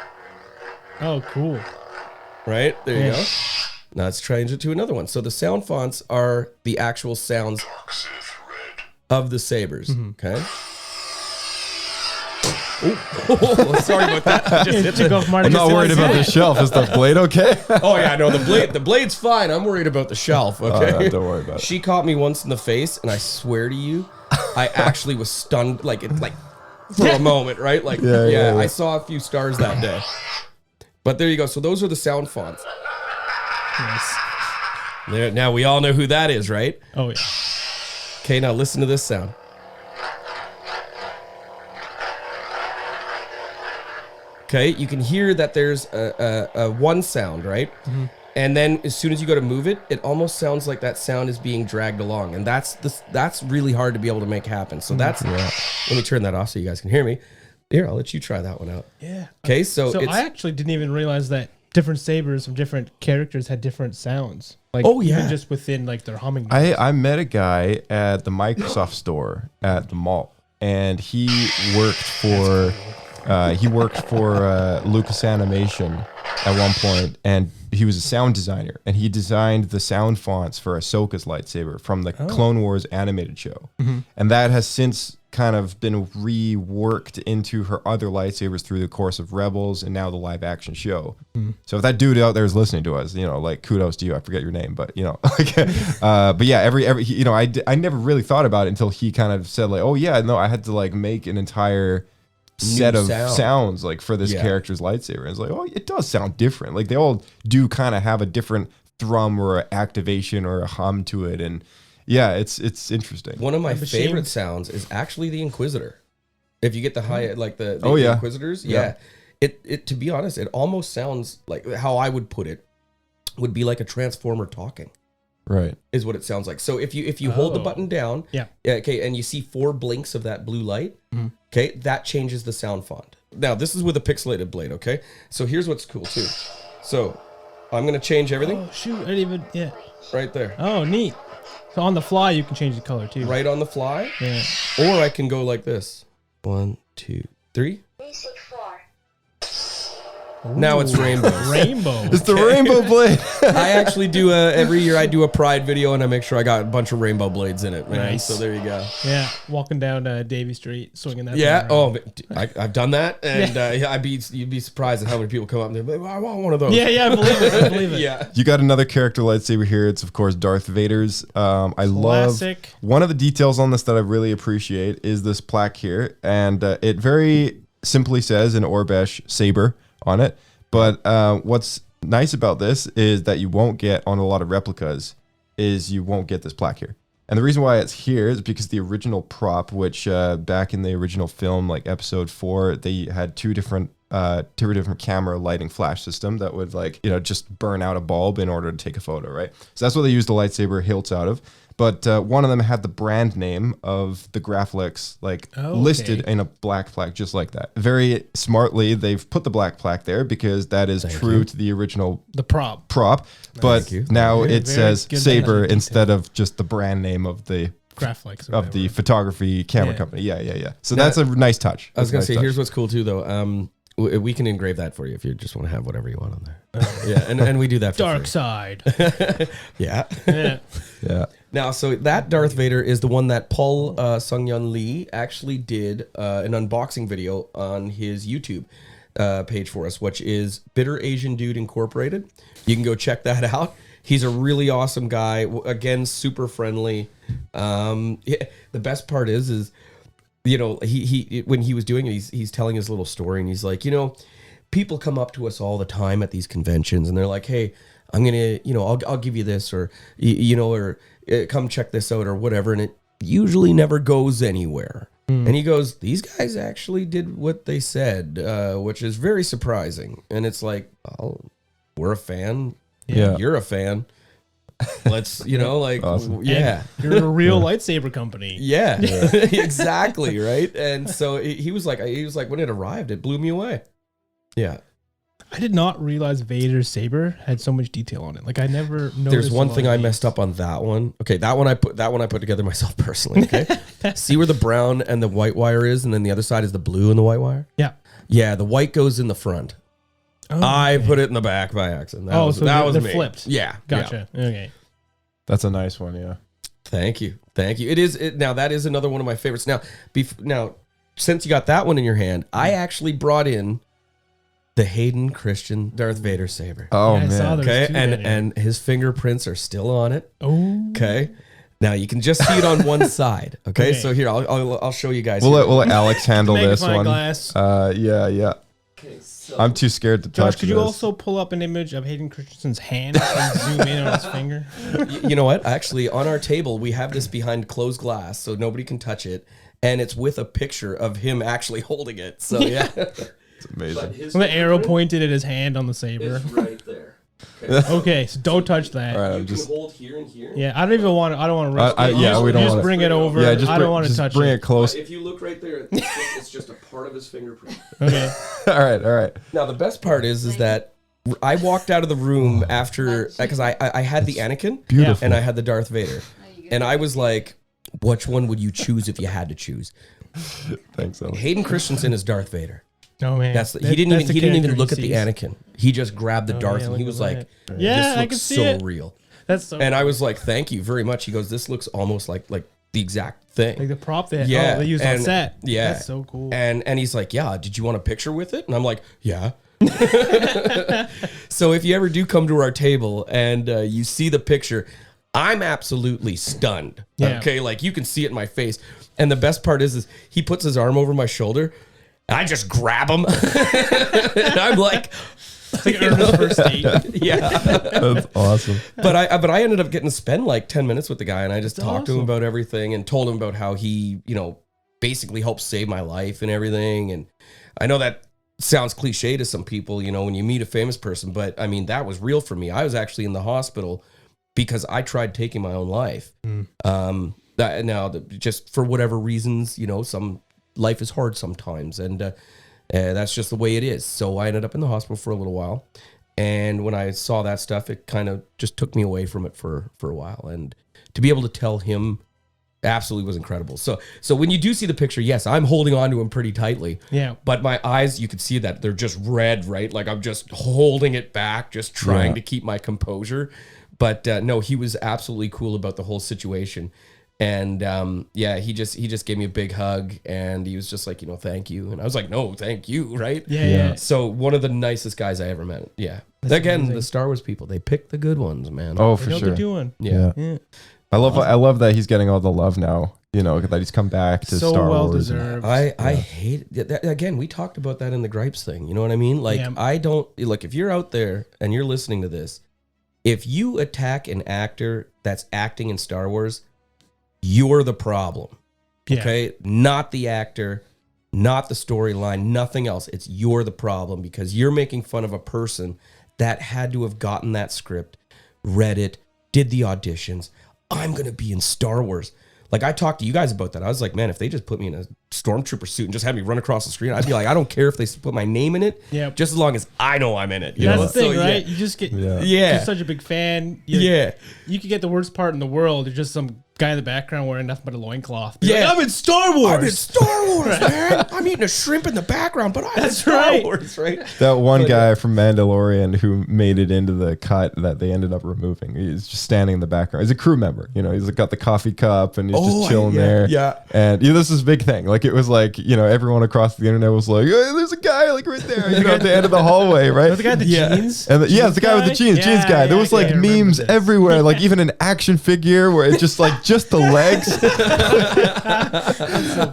Oh, cool. right? There you Yeah. go. Now let's change it to another one. So the sound fonts are the actual sounds of the sabers, okay? Oh, sorry about that. I just hit Took off Marty. I'm not worried about the shelf. Is the blade okay? Oh yeah, no, the blade's fine. I'm worried about the shelf. Okay, no, don't worry about it. She caught me once in the face, and I swear to you, I actually was stunned, like for a moment, right? Like, yeah, I saw a few stars that day. But there you go. So those are the sound fonts. Nice. There, now we all know who that is, right? Oh, yeah. Okay, now listen to this sound. Okay, you can hear that there's a one sound, right? Mm-hmm. And then as soon as you go to move it, it almost sounds like that sound is being dragged along, and that's really hard to be able to make happen. So that's let me turn that off so you guys can hear me. Here, I'll let you try that one out. Yeah. Okay, so it's, I actually didn't even realize that different sabers from different characters had different sounds. Like, Oh, yeah. even just within like their humming. I met a guy at the Microsoft store at the mall, and he worked for Lucas Animation at one point, and he was a sound designer, and he designed the sound fonts for Ahsoka's lightsaber from the Clone Wars animated show, and that has since kind of been reworked into her other lightsabers through the course of Rebels and now the live action show. So if that dude out there is listening to us, like kudos to you. I forget your name, but but yeah, every I never really thought about it until he kind of said like, oh yeah, no, I had to like make an entire set of sounds like for this character's lightsaber. And it's like, oh, it does sound different. Like they all do kind of have a different thrum or activation or a hum to it, and yeah, it's interesting. One of my favorite sounds is actually the Inquisitor. If you get the high, like the Inquisitors, it to be honest, it almost sounds like how I would put it would be like a transformer talking. Right, is what it sounds like. So if you hold the button down, okay, and you see 4 blinks of that blue light, okay, that changes the sound font. Now this is with a pixelated blade, okay. So here's what's cool too. So I'm gonna change everything. Oh shoot! I didn't even right there. Oh neat. So on the fly, you can change the color too. Right on the fly. Yeah. Or I can go like this. 1, 2, 3. Music 4. Now it's rainbow. Rainbow. It's the rainbow blade. I actually do every year I do a Pride video and I make sure I got a bunch of rainbow blades in it, man. Nice. So there you go. Yeah, walking down Davie Street, swinging that. Yeah. thing Oh, I've done that, and you'd be surprised at how many people come up and they're like, well, I want one of those. Yeah, I believe it. I believe it. Yeah. You got another character lightsaber here. It's of course Darth Vader's. I love Classic. one of the details on this that I really appreciate is this plaque here, and it very simply says an Orbesh saber on it. But what's nice about this is that you won't get on a lot of replicas is you won't get this plaque here. And the reason why it's here is because the original prop, which back in the original film, like episode 4, they had two different camera lighting flash system that would just burn out a bulb in order to take a photo, right? So that's what they used the lightsaber hilts out of. But one of them had the brand name of the Graflex listed in a black plaque, just like that. Very smartly, they've put the black plaque there because that is true to the original prop. But now it says good saber instead of just the brand name of the Graflex of the photography camera company. Yeah. So that's a nice touch. I was gonna say, here's what's cool too, though. We can engrave that for you if you just want to have whatever you want on there. And we do that for Dark free. side. Yeah. Now, so that Darth Vader is the one that Paul Sung-Yun Lee actually did an unboxing video on his YouTube page for us, which is Bitter Asian Dude Incorporated. You can go check that out. He's a really awesome guy. Again, super friendly. The best part is he when he was doing it, he's telling his little story, and he's like, people come up to us all the time at these conventions, and they're like, hey, I'm gonna, I'll give you this, or or come check this out, or whatever, and it usually never goes anywhere. And he goes, these guys actually did what they said, which is very surprising. And it's like, oh, we're a fan. Yeah. You're a fan. Let's, Awesome. yeah. And you're a real lightsaber company. Yeah. Exactly, right? And so he was like, when it arrived, it blew me away. Yeah. I did not realize Vader's saber had so much detail on it. Like I never noticed. There's one thing I messed up on that one. Okay, that one I put together myself personally. Okay, see where the brown and the white wire is, and then the other side is the blue and the white wire. Yeah. The white goes in the front. Oh, I put it in the back by accident. That was they're me. flipped. Yeah, gotcha. Yeah. Okay, That's a nice one. Yeah. Thank you. Now that is another one of my favorites. Now, since you got that one in your hand, I actually brought in the Hayden Christian Darth Vader saber. Oh I saw man. those Okay, two and his fingerprints are still on it. Oh. Okay. Now you can just see it on one side. Okay, Okay. so here I'll show you guys. We'll here. let Alex handle this Magnifying one. glass. Yeah. Okay, so I'm too scared to Josh, touch could you this. also pull up an image of Hayden Christensen's hand and zoom in on his finger? you know what? Actually, on our table we have this behind closed glass, so nobody can touch it, and it's with a picture of him actually holding it. So yeah, It's amazing. The arrow pointed at his hand on the saber. is right there. Okay, so don't touch that. All right, You I'm can just. hold here and here. Yeah, I don't want to risk it. Yeah, we don't Just wanna- bring it over. Yeah, I don't want to touch bring it. it close. If you look right there, it's just a part of his fingerprint. Okay. All right. Now the best part is that I walked out of the room after because I had the Anakin, Beautiful. and I had the Darth Vader, and I was like, which one would you choose if you had to choose? Thanks, Alex. Hayden Christensen is Darth Vader. Oh man, He didn't even look at the character Anakin. He just grabbed the Darth yeah, and he look was at like, that. Yeah, "This I looks can see so it. real." That's so. And I was like, "Thank you very much." He goes, "This looks almost like the exact thing. Like the prop they Yeah, they used on and- set. yeah. That's so cool. And he's like, yeah, did you want a picture with it? And I'm like, yeah. So if you ever do come to our table and you see the picture, I'm absolutely stunned. Yeah. Okay, like you can see it in my face. And the best part is he puts his arm over my shoulder. And I just grab him. And I'm like, It's like Ernest's first date. yeah. That's awesome. But I ended up getting to spend like 10 minutes with the guy, and I just talked to him awesome. about everything and told him about how he, basically helped save my life and everything. And I know that sounds cliche to some people, when you meet a famous person, but I mean, that was real for me. I was actually in the hospital because I tried taking my own life. Just for whatever reasons, some life is hard sometimes. And that's just the way it is. So I ended up in the hospital for a little while. And when I saw that stuff, it kind of just took me away from it for a while. And to be able to tell him absolutely was incredible. So when you do see the picture, yes, I'm holding on to him pretty tightly. Yeah. But my eyes, you could see that they're just red, right? Like I'm just holding it back, just trying to keep my composure. But no, he was absolutely cool about the whole situation. And he just gave me a big hug, and he was just like, thank you. And I was like, no, thank you, right? Yeah. So one of the nicest guys I ever met. Yeah. That's Again, amazing. the Star Wars people, they pick the good ones, man. Oh, They for know what sure. they're doing. Yeah. Yeah. I love that he's getting all the love now. That he's come back to So Star well Wars. deserved. I hate it. Again, we talked about that in the gripes thing. You know what I mean? Like, Yeah. I don't look, if you're out there and you're listening to this, if you attack an actor that's acting in Star Wars, you're the problem. Yeah. Okay? Not the actor, not the storyline, nothing else. It's you're the problem because you're making fun of a person that had to have gotten that script, read it, did the auditions. I'm going to be in Star Wars. Like, I talked to you guys about that. I was like, man, if they just put me in a stormtrooper suit and just had me run across the screen, I'd be like, I don't care if they put my name in it, Yeah. just as long as I know I'm in it. You That's know? the thing, So, right? yeah. You just get Yeah. Yeah. you're such a big fan. Yeah. You could get the worst part in the world. You're just some guy in the background wearing nothing but a loincloth. Yeah. Like, I'm in Star Wars. I'm in Star Wars, man. I'm eating a shrimp in the background, but I'm in That's Star right. Wars, right? That one guy from Mandalorian who made it into the cut that they ended up removing. He's just standing in the background. He's a crew member. He's got the coffee cup and he's just chilling there. Yeah. And this is a big thing. Like it was like, everyone across the internet was like, hey, there's a guy like right there, at the end of the hallway, right? The guy with the jeans. And it's the guy with the jeans guy. There was like memes everywhere, like even an action figure where it's just like just the legs.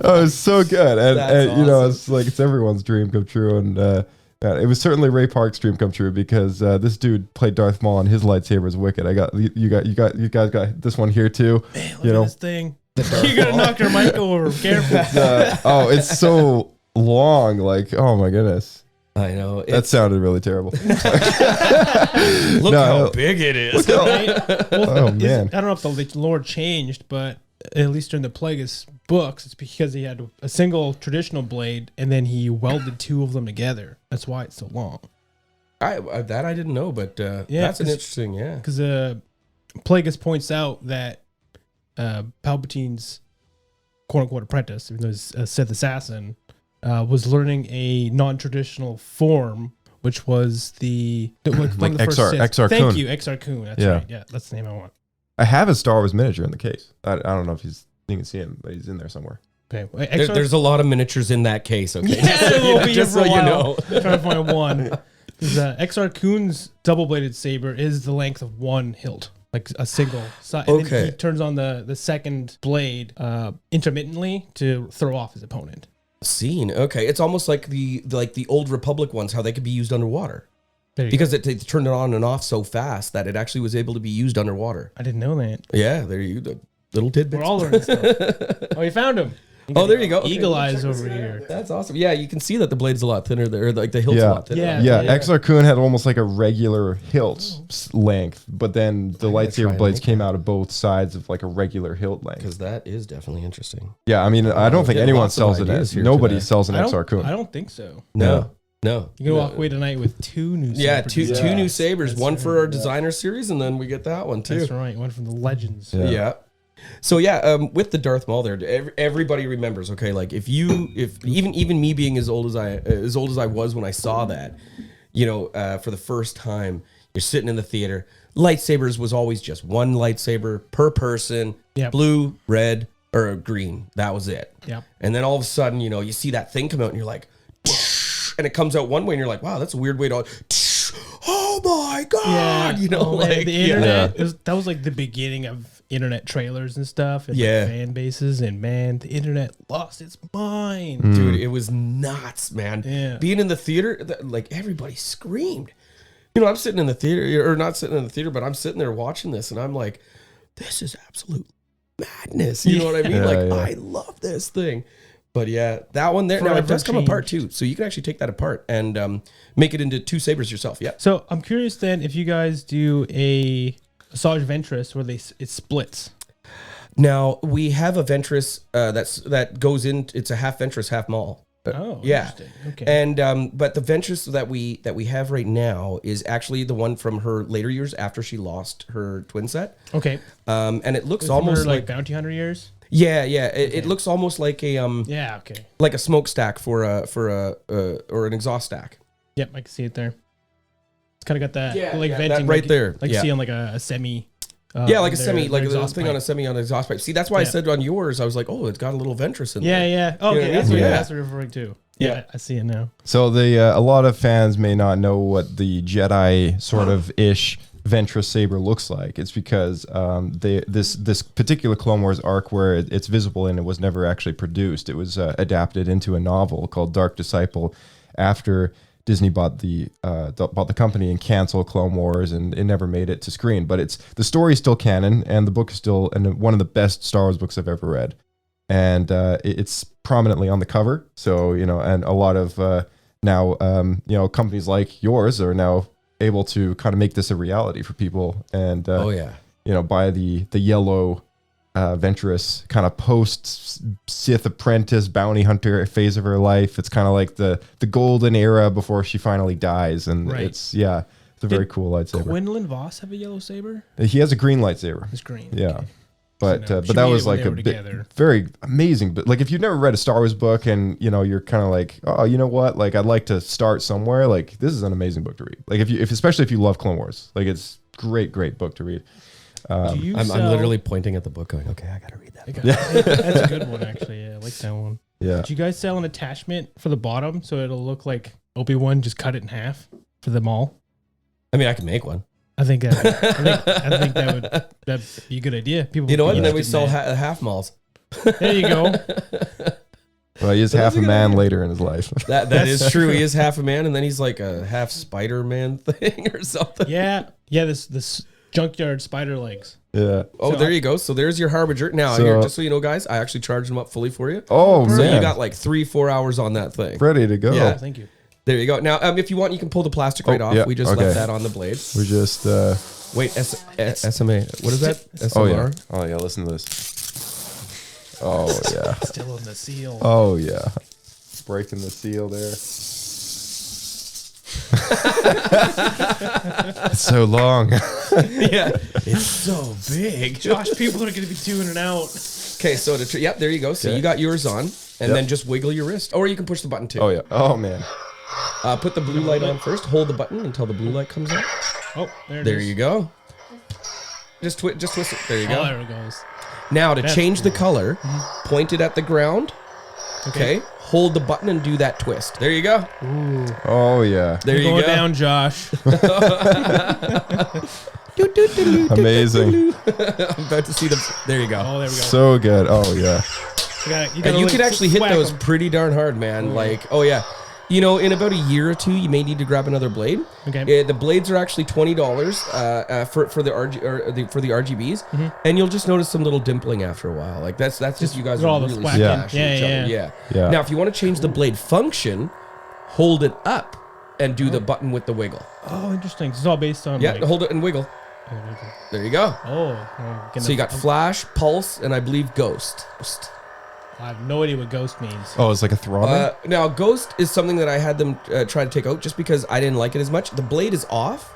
Oh, it's so good. And That's it's like it's everyone's dream come true. And it was certainly Ray Park's dream come true because this dude played Darth Maul and his lightsaber is wicked. You guys got this one here too. Man, look at this thing. You're gonna knock your mic over. Careful. It's so long. Like, oh my goodness. I know. That sounded really terrible. Look how big it is. Right? Well, Oh, man. I don't know if the lore changed, but at least during the Plagueis books, it's because he had a single traditional blade and then he welded two of them together. That's why it's so long. I didn't know, but that's an interesting, yeah. Because Plagueis points out that Palpatine's quote-unquote apprentice, even though he's a Sith assassin, was learning a non-traditional form, which was the Like first XR Sith. Kun. Thank you, XR Kun. That's Yeah. right. Yeah, that's the name I want. I have a Star Wars miniature in the case. I don't know if you can see him, but he's in there somewhere. Okay, well, There's a lot of miniatures in that case, okay? Yeah, there will be just for so a you while. know. I'm trying to find one. XR Kun's double-bladed saber is the length of one hilt, like a single side. And then Okay. he turns on the second blade intermittently to throw off his opponent. Scene. Okay, it's almost like the old Republic ones, how they could be used underwater. There you Because they turned it on and off so fast that it actually was able to be used underwater. go. I didn't know that. Yeah, there you go. Little tidbits. We're all learning stuff. Oh, you found him. Oh, there you go. Okay, Eagle let me eyes check this over out. here. That's awesome. Yeah, you can see that the blade's a lot thinner there, or like the hilt's a lot thinner. Yeah. Yeah, XR Kun had almost like a regular hilt length, but then the I'm gonna try lightsaber and blades make came out of both sides of like a regular hilt length. Because that is definitely interesting. Yeah, I mean, I don't think getting anyone lots of sells it ideas as here nobody today. sells an I XR Kun. don't think so. No. You're gonna walk away tonight with two new Yeah, sabers. two new sabers. That's one for right. our designer series, and then we get that one too. That's right. One from the Legends. Yeah. So with the Darth Maul there, everybody remembers. Okay, like if even me being as old as I was when I saw that, for the first time, you're sitting in the theater. Lightsabers was always just one lightsaber per person. Yeah. Blue, red, or green. That was it. Yep. And then all of a sudden, you know, you see that thing come out and you're like, and it comes out one way and you're like, wow, that's a weird way to, oh my God. You know, like the internet, that was like the beginning of internet trailers and stuff and like fan bases, and man, the internet lost its mind. Dude, it was nuts, man. Yeah. Being in the theater, like everybody screamed. You know, I'm sitting in the theater, or not sitting in the theater, but I'm sitting there watching this and I'm like, this is absolute madness. You know what I mean? I love this thing. But yeah, that one there, now it does come apart too. So you can actually take that apart and make it into 2 sabers yourself. Yeah. So I'm curious then if you guys do a Asajj Ventress where it splits. Now we have a Ventress that goes in. It's a half Ventress, half Maul. Oh, yeah. Interesting. Okay. And but the Ventress that we have right now is actually the one from her later years after she lost her twin set. Okay. And it looks From almost her, like bounty hunter years. Yeah. It looks almost like a like a smokestack for or an exhaust stack. Yep, I can see it there. It's kind of got that venting that right there. Like you see on like a semi. Like a semi, like a exhaust thing pipe. on a semi on an exhaust pipe. See, that's why I said on yours, I was like, oh, it's got a little Ventress in Yeah, there. yeah. Oh, okay, You know what I mean? that's what you're referring to. Yeah, I see it now. So a lot of fans may not know what the Jedi sort of ish Ventress saber looks like. It's because this particular Clone Wars arc where it's visible and it was never actually produced. It was adapted into a novel called Dark Disciple after Disney bought the company and canceled Clone Wars, and it never made it to screen. But the story is still canon, and the book is still one of the best Star Wars books I've ever read. And it's prominently on the cover. So, you know, and a lot of now, you know, companies like yours are now able to kind of make this a reality for people. And, you know, buy the yellow Ventress kind of post Sith apprentice bounty hunter phase of her life. It's kind of like the golden era before she finally dies. And it's a very cool lightsaber. Gwendolyn Voss have a yellow saber? He has a green lightsaber. It's green. Yeah. Okay. But So that was like a very amazing. But like if you've never read a Star Wars book and you know you're kind of like, oh, you know what, like I'd like to start somewhere. Like this is an amazing book to read. Like especially if you love Clone Wars, like it's great book to read. I'm literally pointing at the book, going, okay, I gotta read that. That's a good one, actually. Yeah, I like that one. Yeah. Do you guys sell an attachment for the bottom so it'll look like Obi-Wan just cut it in half for them all? I mean, I can make one. I think that'd be a good idea. People, you know what? And then we sell half malls. There you go. Well, he is half a man later in his life. That is true. He is half a man, and then he's like a half Spider-Man thing or something. Yeah. This junkyard spider legs. Yeah. Oh, So there you go. So there's your Harbinger. Now, So- here, just so you know, guys, I actually charged them up fully for you. Oh, So man. you got like 3-4 hours on that thing. Ready to go. Yeah. Oh, thank you. There you go. Now, if you want, you can pull the plastic right off. yeah, We just okay. left that on the blade. We just Wait, SMA. What is that? SLR? Oh yeah, listen to this. Oh yeah. Still in the seal. Oh yeah. Breaking the seal there. It's so long. Yeah. It's so big. Josh, people are going to be tuning out. Okay, so yep, there you go. So Okay. you got yours on, and then just wiggle your wrist. Or you can push the button too. Oh yeah. Oh man. Put the blue light on first. Hold the button until the blue light comes on. Oh, there it There is. you go. Just twist it. There you Oh, go. there it goes. Now to That's change the cool. color, point it at the ground. Okay. Hold the button and do that twist. There you go. Oh yeah. There you Going go. down, Josh. Amazing. I'm about to see the. There you go. Oh, there we go. So good. Oh yeah. And you can actually hit those pretty darn hard, man. Like, oh yeah. You know, in about a year or two, you may need to grab another blade. Okay. The blades are actually $20 for the RGBs, and you'll just notice some little dimpling after a while. Like that's just you guys all are the really whacking. smashing each Yeah. other. Yeah. Now, if you want to change the blade function, hold it up and do the button with the wiggle. Oh, interesting. It's all based on. Yeah, like, hold it and wiggle. There you go. So you got flash, pulse, and I believe ghost. I have no idea what ghost means. Oh, it's like a throbbing. Now, ghost is something that I had them try to take out just because I didn't like it as much. The blade is off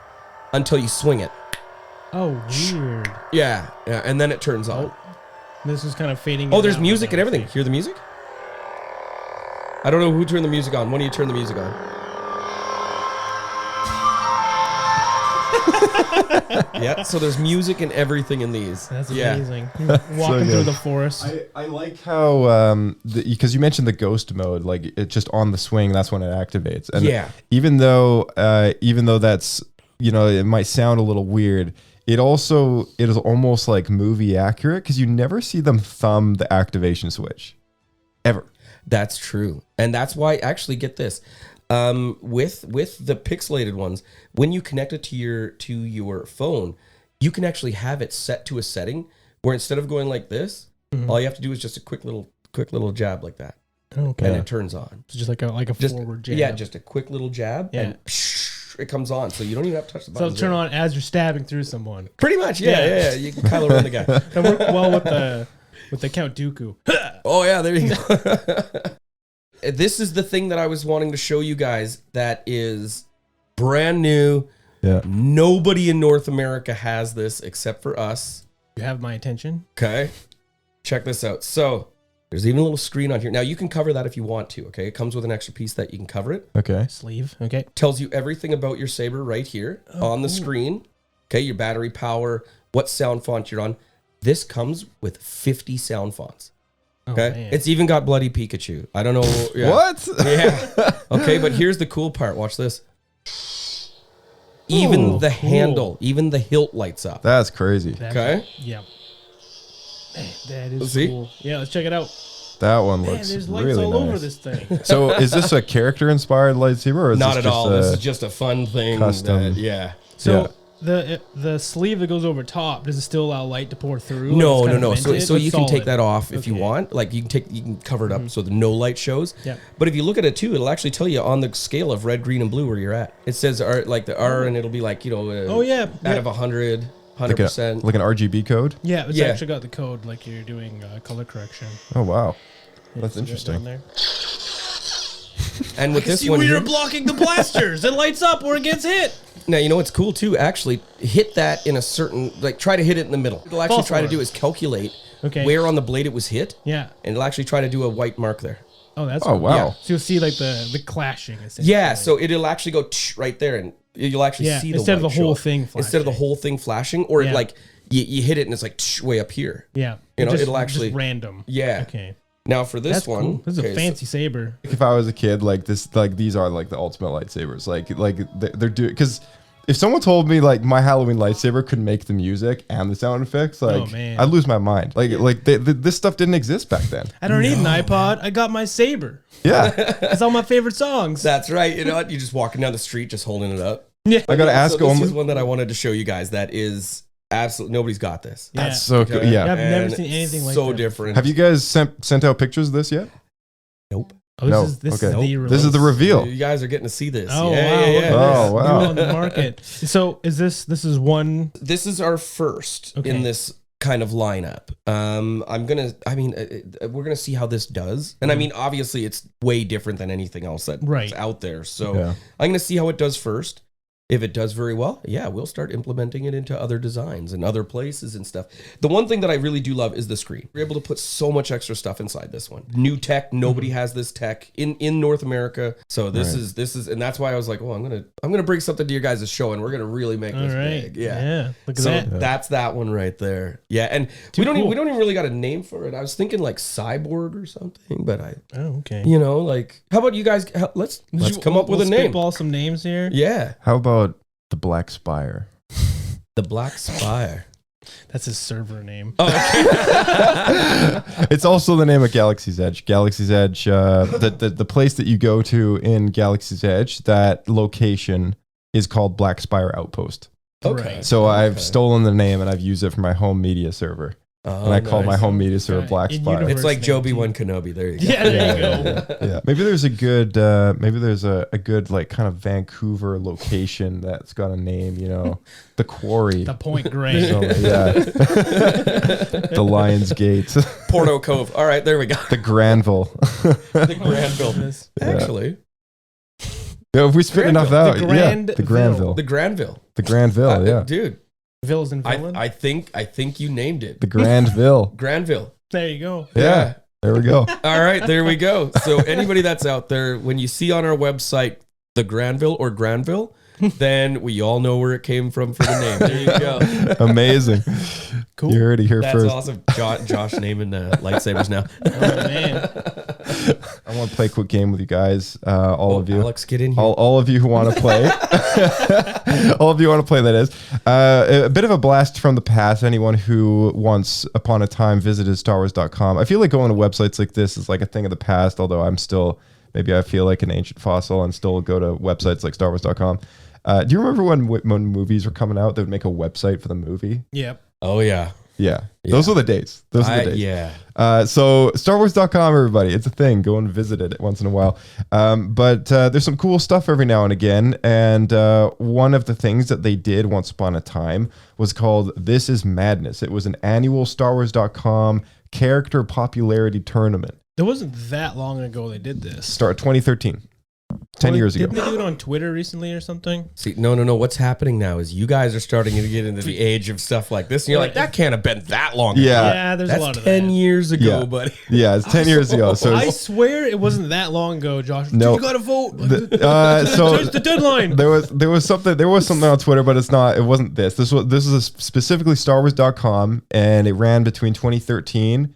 until you swing it. Oh, weird. Yeah, and then it turns on. This is kind of fading. Oh, there's music and everything. Hear the music? I don't know who turned the music on. When do you turn the music on? Yeah, so there's music and everything in these. That's Yeah. amazing. Walking through good. the forest. I like how because you mentioned the ghost mode, like it just on the swing, that's when it activates. And Yeah. even though that's, you know, it might sound a little weird, it is almost like movie accurate because you never see them thumb the activation switch ever. That's true. And that's why, actually, get this. With the pixelated ones, when you connect it to your phone, you can actually have it set to a setting where instead of going like this, all you have to do is just a quick little jab like that. Okay. And it turns on. It's just like a forward jab. Yeah, just a quick little jab and it comes on. So you don't even have to touch the So button. it'll turn on as you're stabbing through someone. Pretty much, yeah. You can Kylo Ren the guy. And work well with the Count Dooku. Oh yeah, there you go. This is the thing that I was wanting to show you guys that is brand new. Yeah. Nobody in North America has this except for us. You have my attention. Okay. Check this out. So there's even a little screen on here. Now you can cover that if you want to. Okay. It comes with an extra piece that you can cover it. Okay. Sleeve. Okay. Tells you everything about your saber right here on the screen. Okay. Your battery power, what sound font you're on. This comes with 50 sound fonts. Okay. man. It's even got Bloody Pikachu. I don't know. Yeah. What? Yeah. Okay, but here's the cool part. Watch this. Even the handle, even the hilt lights up. That's crazy. Okay. Yeah. Man, that is See? cool. Yeah, let's check it out. That one Man, looks there's lights really all nice. over this thing. So is this a character inspired lightsaber or is Not this at just all. This is just a fun thing. custom. Yeah. So the sleeve that goes over top, does it still allow light to pour through? No, It's kind no. of So, vented? so It's you can take solid. that off if you Okay. want. Like you can cover it up so the no light shows. Yeah. But if you look at it too, it'll actually tell you on the scale of red, green, and blue where you're at. It says R, like the R, and it'll be like Oh, yeah. out of 100, 100%. like an RGB code? Yeah, it's Yeah. actually got the code like you're doing color correction. Oh wow. Yeah, That's see that interesting. down there? And with this See one where here, you're blocking the blasters. It lights up where it gets hit. now you know what's cool too. Actually, hit that in a certain try to hit it in the middle. It'll actually Fall try to forward. do is calculate Okay. where on the blade it was hit, Yeah. and it'll actually try to do a white mark there. Oh, that's Oh cool. wow. Yeah. So you'll see like the clashing. Essentially. Yeah, so it'll actually go right there, and you'll actually Yeah, see the instead of white the whole show up. thing instead of the flashing. whole thing flashing, or Yeah. it like you hit it and it's like way up here. Yeah. You know, Just- it'll actually just random. Yeah. Okay. Now for this That's one, cool. This is okay, a so- fancy saber. If I was a kid, like these are like the ultimate lightsabers. Like they're doing, because if someone told me like my Halloween lightsaber could make the music and the sound effects, like Oh, man. I'd lose my mind. Like this stuff didn't exist back then. I don't need an iPod. I got my saber. Yeah. It's all my favorite songs. That's right. You know what? You're just walking down the street, just holding it up. Yeah. I gotta ask So this them. is one that I wanted to show you guys. That is absolutely nobody's got this. Yeah. That's so cool. Okay. Yeah. Yeah, I've never And seen anything like so that. different. Have you guys sent out pictures of this yet? Nope. Oh, this No. is this Okay. is the This is the reveal. You guys are getting to see this. Oh yeah, wow! yeah, look yeah. at Oh, this. wow. New on the market. So is this is one? This is our first Okay. in this kind of lineup. We're gonna see how this does. And I mean, obviously it's way different than anything else that's Right. out there. So Yeah. I'm gonna see how it does first. If it does very well, yeah, we'll start implementing it into other designs and other places and stuff. The one thing that I really do love is the screen. We're able to put so much extra stuff inside this one. New tech, nobody has this tech in North America. So this is, and that's why I was like, oh, I'm gonna bring something to your guys' show, and we're gonna really make All this right. big. Yeah. Look at So that. that's that one right there. Yeah, and Too we don't cool. even really got a name for it. I was thinking like cyborg or something, but Oh, okay. like, how about you guys? Let's come up with a We'll name. Spitball some names here. Yeah, How about the Black Spire? the Black Spire. That's his server name. Oh, okay. It's also the name of Galaxy's Edge. Galaxy's Edge, the place that you go to in Galaxy's Edge, that location is called Black Spire Outpost. Okay. Right. So I've stolen the name and I've used it for my home media server. And I call my nice. home media server Right. Black In Spire. universe. It's like name, Joby too. One Kenobi. There you go. Yeah, there you go. Yeah, maybe there's a good, a good like kind of Vancouver location that's got a name. You know, the Quarry. The Point Grey. So, yeah, the Lion's Gate, Porto Cove. All right, there we go. the Granville. The Granville. Goodness. Actually, Yeah, if we spit enough out, The yeah, Grandville. the Granville, the Granville. the Granville, yeah, Dude, Vills and villain. I think you named it. the Granville, Granville. There you go. yeah. There we go. All right, there we go. So anybody that's out there, when you see on our website the Granville or Granville, then we all know where it came from for the name. There you go. Amazing. Cool. You heard it here That's first. awesome. Josh naming lightsabers now. Oh, man. I want to play a quick game with you guys. All of you. Alex, get in here. All of you who want to play. All of you want to play, that is. A bit of a blast from the past. Anyone who once upon a time visited StarWars.com. I feel like going to websites like this is like a thing of the past, although I'm still, maybe I feel like an ancient fossil and still go to websites like StarWars.com. Do you remember when movies were coming out, they would make a website for the movie? Yep. Oh, yeah. Yeah. Those were the days. Yeah. So StarWars.com, everybody, it's a thing. Go and visit it once in a while. But there's some cool stuff every now and again. And one of the things that they did once upon a time was called This Is Madness. It was an annual StarWars.com character popularity tournament. It wasn't that long ago they did this. Start 2013. 10 years ago. Didn't they do it on Twitter recently or something? See, no. What's happening now is you guys are starting to get into the age of stuff like this. And you're like, that can't have been that long ago. Yeah, there's That's a lot of 10 that. years ago, Yeah. buddy. Yeah, it's 10 years ago. So I swear it wasn't that long ago, Josh. No. You gotta vote. so Change the deadline. there was something on Twitter, but it wasn't this. This is specifically StarWars.com, and it ran between 2013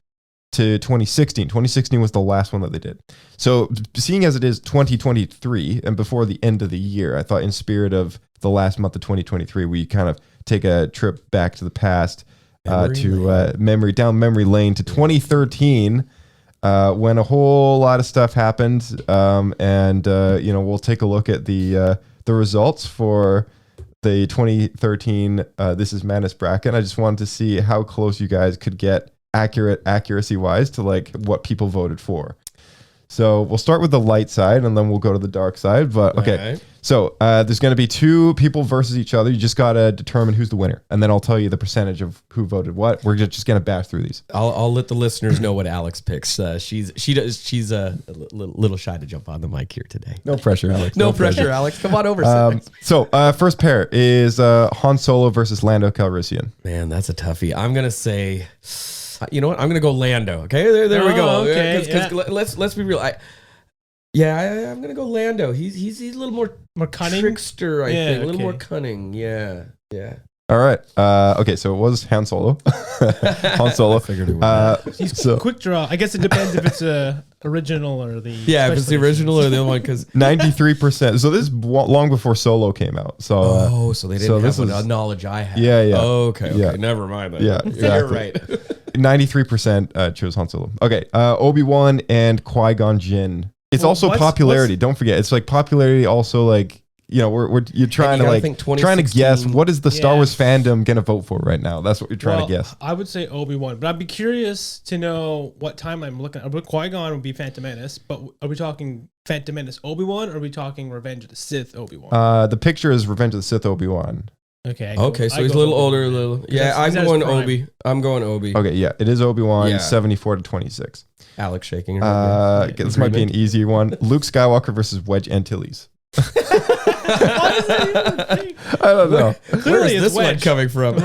to 2016. 2016 was the last one that they did. So seeing as it is 2023 and before the end of the year, I thought in spirit of the last month of 2023, we kind of take a trip back to the past down memory lane to 2013 when a whole lot of stuff happened. We'll take a look at the results for the 2013 This Is Madness bracket. I just wanted to see how close you guys could get accuracy wise to like what people voted for. So we'll start with the light side and then we'll go to the dark side. But okay, Right. So there's going to be two people versus each other. You just got to determine who's the winner, and then I'll tell you the percentage of who voted what. We're just going to bash through these. I'll let the listeners know what Alex picks. She's a little shy to jump on the mic here today. No pressure, Alex. No pressure, Alex. Come on over. So first pair is Han Solo versus Lando Calrissian. Man, that's a toughie. I'm gonna say, you know what? I'm gonna go Lando. Okay, there we go. Okay, Let's be real. I'm gonna go Lando. He's a little more cunning, trickster. I think a little okay. more cunning. Yeah. All right. Okay, so it was Han Solo. Han Solo. Figured it would. He's So- quick draw. I guess it depends if it's a original or the Yeah, if it's the special original or the other one, because 93%. So this is long before Solo came out. So so they didn't this have was- the knowledge I had. Yeah. Okay. Yeah. Never mind. Then. Yeah, You're exactly. right. 93% chose Han Solo. Okay, Obi-Wan and Qui-Gon Jinn. It's Well, also popularity. Don't forget, it's like popularity. Also, like you're trying you to gotta like think trying to guess 2016 what is the Star Yeah. Wars fandom gonna vote for right now. That's what you're trying to guess. I would say Obi-Wan, but I'd be curious to know what time I'm looking at. Qui-Gon would be Phantom Menace, but are we talking Phantom Menace Obi-Wan or are we talking Revenge of the Sith Obi-Wan? The picture is Revenge of the Sith Obi-Wan. Okay. So he's a little older. Yeah, I'm that's going prime. Obi. I'm going Obi. Okay, yeah, it is Obi-Wan. Yeah. 74 to 26. Alex shaking her head. Okay, this might be an easy one. Luke Skywalker versus Wedge Antilles. I don't know. Where Clearly is it's this one Wedge. coming from?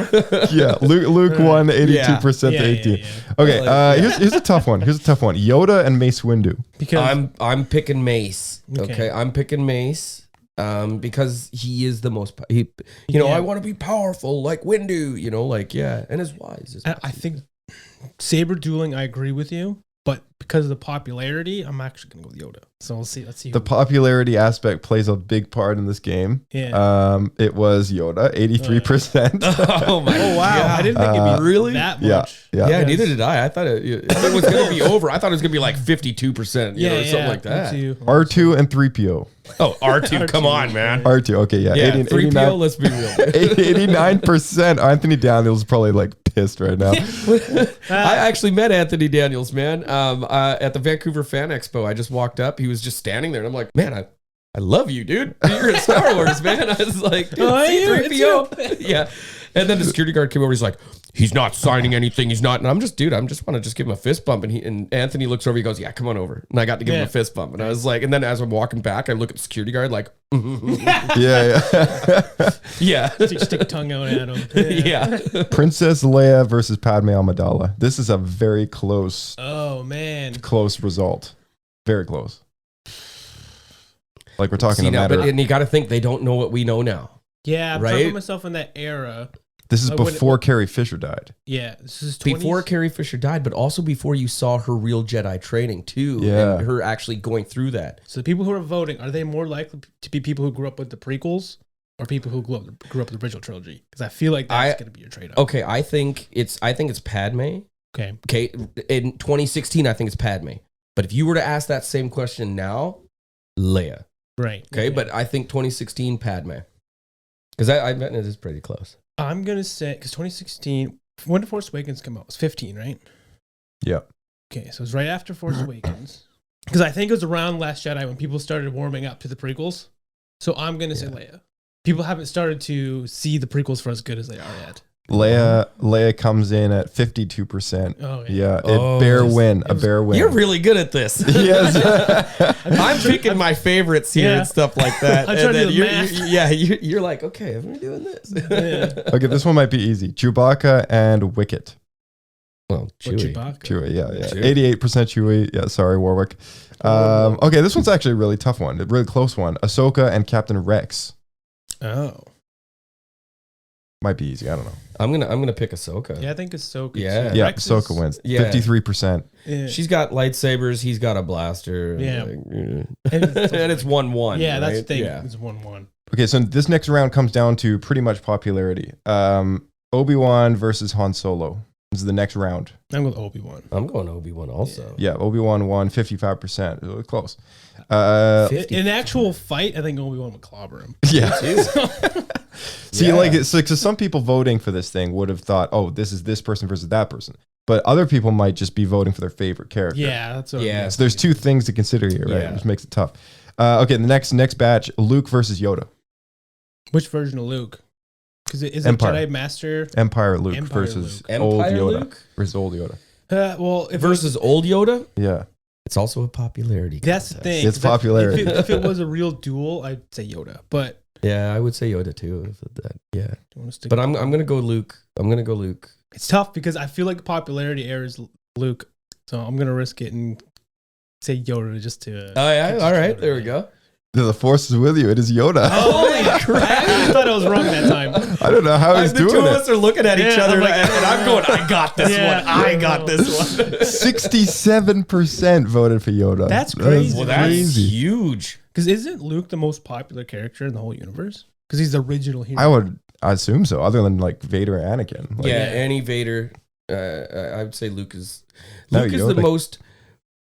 Yeah, Luke won 82% Yeah, to 18. yeah. Okay, here's a tough one. Yoda and Mace Windu. Because I'm picking Mace. Okay. Okay, I'm picking Mace. Because he is the most. I want to be powerful like Windu. And is wise. I think saber dueling, I agree with you, but because of the popularity, I'm actually gonna go with Yoda. So let's see. The popularity aspect plays a big part in this game. Yeah. It was Yoda, 83%. Oh my! Oh wow! I didn't think it'd be really that Yeah, much. yeah. Yeah, neither did I. I thought it was going to be over. I thought it was going to be like 52%, something like that. R2 and 3PO. Oh, R2, come on, man. R2, okay, yeah. Yeah, 80, 3PO, let's be real. 89%. Anthony Daniels is probably like pissed right now. I actually met Anthony Daniels, man, at the Vancouver Fan Expo. I just walked up. He was just standing there, and I'm like, man, I love you, dude. You're in Star Wars, man. I was like, dude, C-3PO. Yeah. And then the security guard came over. He's like, he's not signing anything. He's not. And I'm just want to just give him a fist bump. And Anthony looks over. He goes, yeah, come on over. And I got to give him a fist bump. And I was like, and then as I'm walking back, I look at the security guard like, Yeah. yeah. Stick a tongue out at him. Yeah. Princess Leia versus Padme Amidala. This is a very close Oh man. result. Very close. Like we're talking See no now, matter. and you got to think they don't know what we know now. Yeah, I'm Right? trying to put myself in that era. This is Like, when before Carrie Fisher died. Yeah, this is 20s. Before Carrie Fisher died, but also before you saw her real Jedi training too, Yeah. and her actually going through that. So the people who are voting, are they more likely to be people who grew up with the prequels or people who grew up with the original trilogy? Because I feel like that's going to be your trade-off. Okay, I think it's Padme. Okay. Okay, in 2016, I think it's Padme. But if you were to ask that same question now, Leia. Right. Okay, but I think 2016 Padme. Because I bet it is pretty close. I'm going to say, because 2016, when did Force Awakens come out? It was 15, right? Yeah. Okay, so it was right after Force Awakens. Because I think it was around Last Jedi when people started warming up to the prequels. So I'm going to say Leia. People haven't started to see the prequels for as good as they are yet. Leia comes in at 52%. Oh, Yeah, Oh, a bare win. You're really good at this. Yes. I'm picking my favorites here Yeah. and stuff like that. I'm and trying to then do the math. you're like, okay, I'm doing this. Yeah. Okay, this one might be easy. Chewbacca and Wicket. Well, What, Chewie. Chewbacca? Chewie, yeah. Chewie. 88% Chewie. Yeah, sorry, Warwick. Okay, this one's actually a really tough one. A really close one. Ahsoka and Captain Rex. Oh. Might be easy. I don't know. I'm gonna pick Ahsoka. Yeah, I think Ahsoka. Yeah. too. Yeah, Rex is- Ahsoka wins. Yeah. 53%. Yeah. She's got lightsabers. He's got a blaster. Yeah. and it's 1-1. Yeah, that's the right? thing. Yeah. It's 1-1. Okay, so this next round comes down to pretty much popularity. Obi-Wan versus Han Solo. This is the next round. I'm with Obi-Wan. I'm going Obi-Wan also. Yeah, Obi-Wan won 55%. Really close. In an actual fight, I think Obi-Wan would clobber him. Yeah. See, Yeah. like, it's like, so some people voting for this thing would have thought, oh, this is this person versus that person. But other people might just be voting for their favorite character. Yeah, that's what Yeah. So there's two things to consider here, right? Yeah. Which makes it tough. Okay, the next batch, Luke versus Yoda. Which version of Luke? Because is it Empire. Jedi Master? Empire Luke Empire versus Luke. old Empire Yoda. Luke Versus old Yoda. Well, if versus old Yoda. Yeah. It's also a popularity. that's the contest. thing. It's 'cause popularity. If it was a real duel, I'd say Yoda. But Yeah, I would say Yoda too. If that, yeah, do you want to stick but with I'm gonna go Luke. I'm gonna go Luke. It's tough because I feel like popularity airs Luke, so I'm gonna risk it and say Yoda just to. Oh yeah, catch all right, Yoda. there we go. The Force is with you. It is Yoda. Holy crap! I thought I was wrong that time. I don't know how he's The two doing of it. us are looking at each Yeah, other, I'm like, and I'm going. I got this Yeah, one. I got no. this one. 67% voted for Yoda. That's crazy. Well, that's crazy. huge. Because isn't Luke the most popular character in the whole universe? Because he's the original hero. I assume so, other than like Vader and Anakin. Like, Yeah, any Vader. I would say Luke is No, Luke is the Yoda. most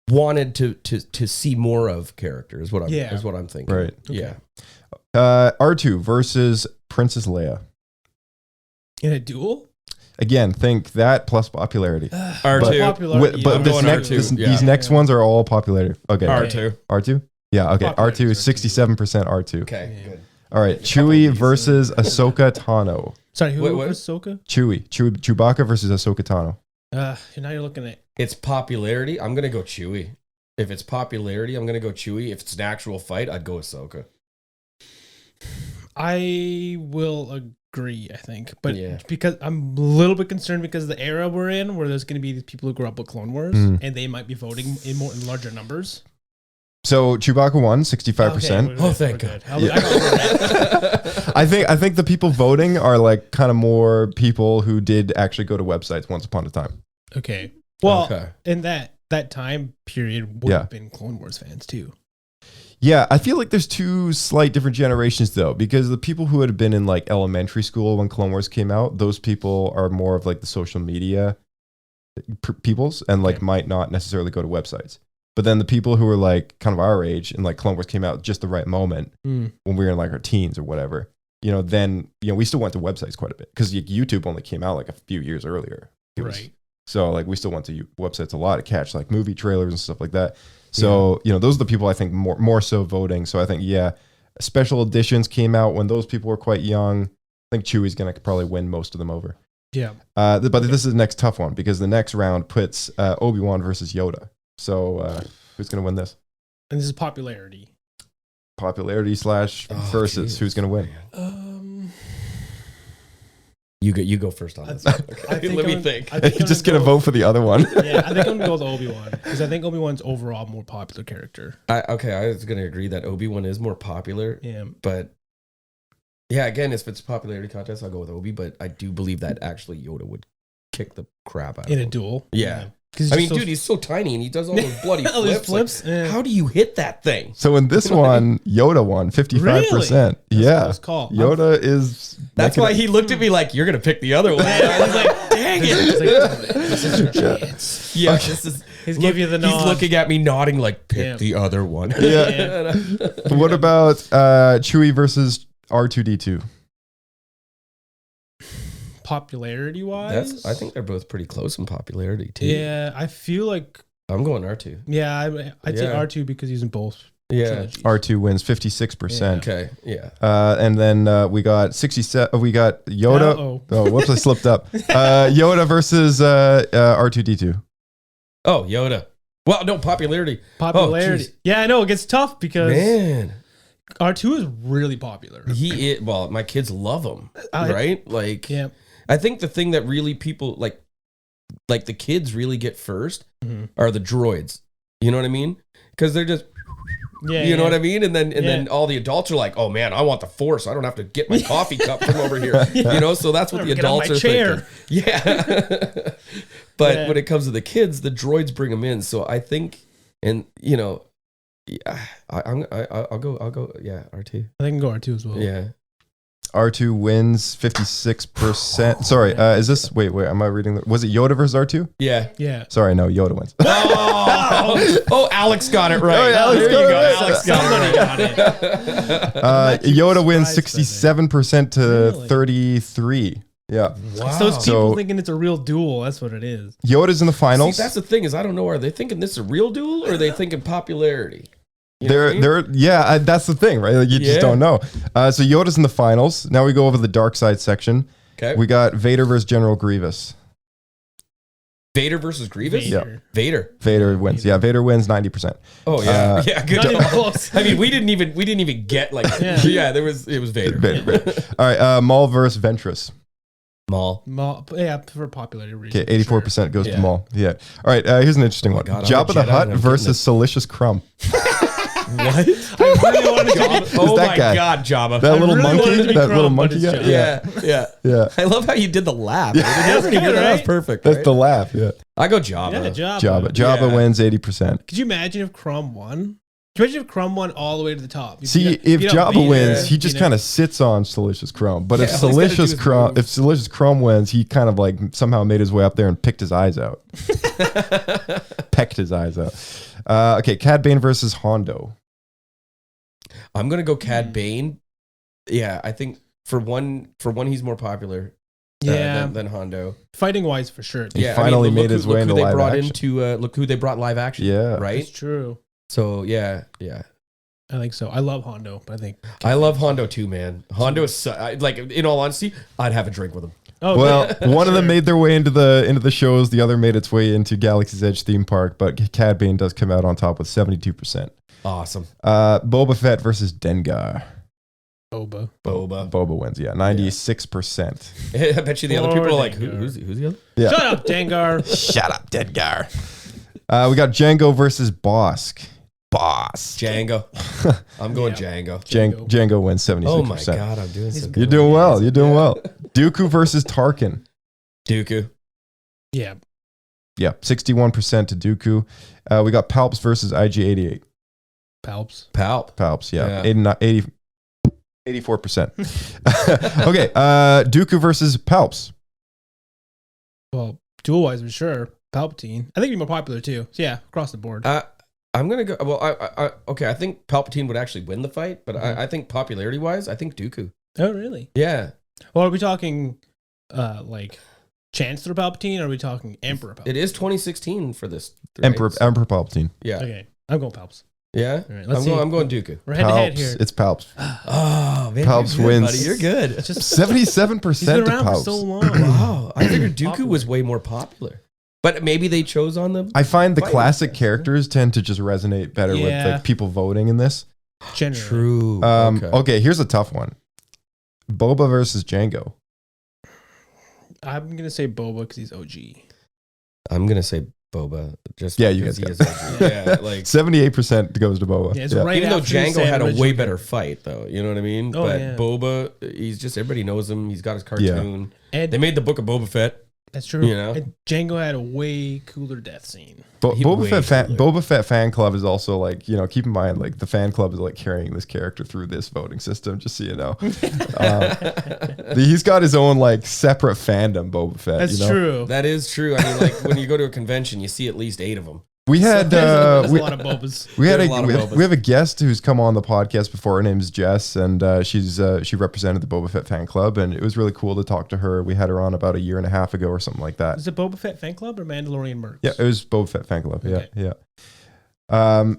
wanted to see more of character. Is what I'm Yeah. is what I'm thinking. Right. Yeah. R2 versus Princess Leia. in a duel. Again, think that plus popularity. R2. Popularity, But I'm this going next, R2, yeah. these next ones are all popularity. Okay. R2. R2? Yeah, okay. Popularity R2 is 67% R2. Okay. Yeah. Good. All right. Chewie versus Ahsoka Tano. Sorry, who What? was Ahsoka? Chewbacca versus Ahsoka Tano. Now you're looking at. It's popularity. I'm gonna go Chewie. If it's popularity, I'm gonna go Chewie. If it's an actual fight, I'd go Ahsoka. I will agree. I think, but Yeah. because I'm a little bit concerned because of the era we're in, where there's going to be these people who grew up with Clone Wars, Mm. and they might be voting in larger numbers. So Chewbacca won 65%. Okay, we're thank good. God. I got I think the people voting are like kind of more people who did actually go to websites once upon a time. okay. Well, Okay. in that time period would Yeah. have been Clone Wars fans too. Yeah, I feel like there's two slight different generations though, because the people who had been in like elementary school when Clone Wars came out, those people are more of like the social media peoples and like Okay. might not necessarily go to websites. But then the people who are like kind of our age and like Clone Wars came out just the right moment when we were in like our teens or whatever, then, we still went to websites quite a bit because YouTube only came out like a few years earlier. Right. So like we still went to websites a lot to catch like movie trailers and stuff like that. So, those are the people I think more so voting. So I think, special editions came out when those people were quite young. I think Chewie's going to probably win most of them over. Yeah. But this is the next tough one because the next round puts Obi-Wan versus Yoda. So who's going to win this? And this is popularity. Popularity / versus geez. who's going to win? You go first on this. Okay. Let me think. Just gonna vote for the other one. Yeah, I think I'm gonna go with Obi-Wan because I think Obi-Wan's overall more popular character. I was gonna agree that Obi-Wan is more popular. Yeah, but yeah, again, if it's a popularity contest, I'll go with Obi. But I do believe that actually Yoda would kick the crap out in of a him. duel. Yeah. I mean, dude, he's so tiny and he does all those bloody All these flips. flips? Yeah. How do you hit that thing? So in this one, Yoda won 55%. Yeah, close call. Yoda is. That's why he looked at me like, "You're gonna pick the other one." I was like, "Dang it!" This is your chance. Yeah, this is. He's give you the nod. He's looking at me, nodding like, "Pick Yeah. the other one." Yeah. What about Chewie versus R2D2? Popularity wise, I think they're both pretty close in popularity too. Yeah, I feel like I'm going R2. yeah, I'd say R2 because he's in both. Yeah. trilogies. R2 wins 56%. Okay. Yeah. And then we got 67. We got Yoda. Uh-oh. Whoops! I slipped up. Yoda versus R2D2. Oh, Yoda. Well, no, popularity. Popularity. Oh, Yeah, I know it gets tough because man, R2 is really popular. well, my kids love him, right? Like, Yeah. I think the thing that really people like the kids really get first are the droids. You know what I mean? Because they're just, Yeah, you know what I mean? And then all the adults are like, "Oh man, I want the Force. I don't have to get my coffee cup from over here." You know, so that's what the Get on adults my are chair. thinking. Yeah. But Yeah. when it comes to the kids, the droids bring them in. So I think, and you know, yeah, I'll go. Yeah, R2. I think I can go R2 as well. Yeah. R2 wins 56%. Sorry, is this? Wait. Am I reading? Was it Yoda versus R2? Yeah. Yeah. Sorry, no. Yoda wins. Oh, Alex got it right. Oh, Alex there got you it go. right. Alex got it right. Yoda wins surprised by 67% to Really? 33. Yeah. Wow. It's those people So- thinking it's a real duel. That's what it is. Yoda's in the finals. See, that's the thing is I don't know. Are they thinking this is a real duel or are they thinking popularity? You know what I mean? That's the thing, right? Like, you just Yeah. don't know. So Yoda's in the finals. Now we go over the dark side section. Okay. We got Vader versus General Grievous. Vader versus Grievous? Vader. Vader. Vader wins. Yeah, Vader wins 90%. Oh yeah. Yeah, good Not even job. close. I mean, we didn't even get like Yeah. it was Vader. Vader. All right, Maul versus Ventress. Maul. Yeah, for popularity reasons. Okay, 84% goes Yeah. to Maul. Yeah. All right, here's an interesting one. God, I'm Jabba a the Jedi Hutt and I'm versus Salicious Crumb. What? I really wanted to Oh that my guy. God, Jabba. That little really wanted to monkey? be That little Crumb, but monkey it's guy? Jabba. Yeah. Yeah. I love how you did the laugh. Yeah. That was good, right? That was perfect. That's right? the laugh. Yeah. I go Jabba. Yeah, Jabba. Jabba Yeah. wins 80%. Could you imagine if Crumb won? Could you imagine if Crumb won all the way to the top? See, if Jabba wins, he just kind of sits on Salicious Crumb. But if Yeah, all he's gotta do Salicious is Crumb, move. if Salicious Crumb wins, he kind of like somehow made his way up there and picked his eyes out, pecked his eyes out. Okay, Cad Bane versus Hondo. I'm gonna go Cad Bane. Yeah, I think for one he's more popular. Yeah. Than Hondo. Fighting wise, for sure. He Yeah, finally look made who- his way look into who they live brought action. into look who they brought live action. Yeah. Right. It's true. So yeah. I think so. I love Hondo, but I think. I love Hondo too, man. Hondo is like, in all honesty, I'd have a drink with him. Oh, Well, one of them made their way into the shows. The other made its way into Galaxy's Edge theme park. But Cad Bane does come out on top with 72%. Awesome. Boba Fett versus Dengar. Boba. Boba wins. Yeah, 96%. I bet you the other people are like, who's the other? Yeah. Shut up, Dengar. Shut up, Dengar. We got Django versus Bosk. Django. I'm going Django. Django wins 76%. Oh my God, I'm doing so good. You're doing well. You're doing well. Dooku versus Tarkin. Dooku. Yeah. Yeah, 61% to Dooku. We got Palps versus IG-88. Palps. Palps, yeah. Yeah. 84%. Okay, Dooku versus Palps. Well, dual wise, for sure. Palpatine. I think he'd be more popular too. So yeah, across the board. I'm gonna go. Well, okay. I think Palpatine would actually win the fight, but I think popularity wise, I think Dooku. Oh, really? Yeah. Well, are we talking like Chancellor Palpatine, or are we talking Emperor Palpatine? It is 2016 for this. Right? Emperor Palpatine. Yeah. Okay, I'm going Palps. Yeah. All right, let's see. I'm going Dooku. We're head to head here. It's Palps. Oh man, Palps you're good, wins. buddy. You're good. It's just 77% he's been to around for Palps. so long. Wow. I figured Dooku Popular. was way more popular, but maybe they chose on the. I find the Fighting classic styles, characters tend to just resonate better with Yeah. like people voting in this. Generally. True. Okay, here's a tough one. Boba versus Django. I'm gonna say Boba because he's OG. I'm gonna say Boba. Just Yeah, you because guys he is OG. Yeah, like 78% goes to Boba. Yeah, it's Yeah. right even though after you Django say had a way original better character. fight, though, you know what I mean? Oh, but yeah. Boba, he's just everybody knows him. He's got his cartoon. And They made the book of Boba Fett. that's true. you know? And Django had a way cooler death scene. He way Boba Fett fan club is also like, keep in mind, like the fan club is like carrying this character through this voting system, just so you know. He's got his own like separate fandom, Boba Fett. That's you know? true. That is true. I mean, like when you go to a convention, you see at least 8 of them. We had There's we, a lot of Bobas. we had There's a lot of Bobas. we have a guest who's come on the podcast before. Her name's Jess, and she represented the Boba Fett fan club, and it was really cool to talk to her. We had her on about a year and a half ago or something like that. Is it Boba Fett fan club or Mandalorian Mercs? Yeah, it was Boba Fett fan club. Okay. Yeah.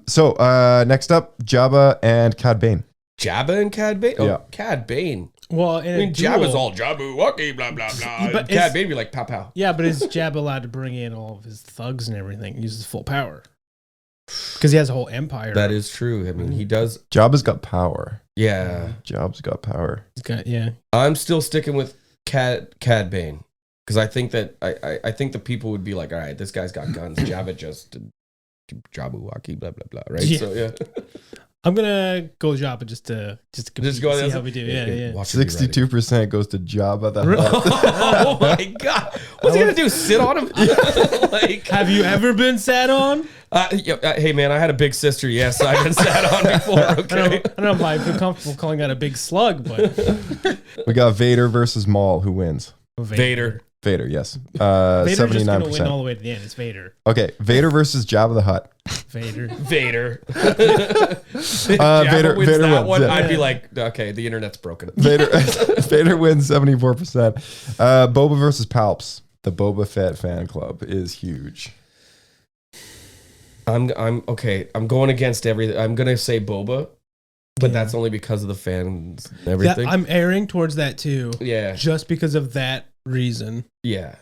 So next up, Jabba and Cad Bane. Jabba and Cad Bane? Oh, Yeah. Cad Bane. Well, in I mean, a duel- Jabba's all Jabbu, Wookie, blah, blah, blah. But Cad is- Bane be like, pow, pow. Yeah, but is Jabba allowed to bring in all of his thugs and everything? Use his full power because he has a whole empire. That is true. I mean, he does. Jabba's got power. Yeah. Jabba's got power. He's got, yeah. I'm still sticking with Cad Bane because I think that I think the people would be like, all right, this guy's got guns. Jabba just Jabbu Waki, blah blah blah, right? Yeah. So yeah, I'm gonna go Jabba just to compete, go see how we do. Yeah. Watch it be ready. 62% goes to Jabba the Hutt. Oh my god, what's he gonna do? Sit on him? Like, Have you ever been sat on? hey man, I had a big sister. Yes, I've been sat on before. Okay. I don't know if I feel comfortable calling that a big slug, but We got Vader versus Maul. Who wins? Vader. Vader, yes. Vader's just gonna win 79%. all the way to the end. It's Vader. Okay, Vader versus Jabba the Hutt. Vader. Vader. Vader wins Vader that wins. one. Yeah. I'd be like, okay, the internet's broken. Vader wins 74%. Boba versus Palps. The Boba Fett fan club is huge. I'm okay. I'm going against everything. I'm gonna say Boba, but that's only because of the fans and everything. I'm erring towards that too. Yeah. Just because of that reason. Yeah.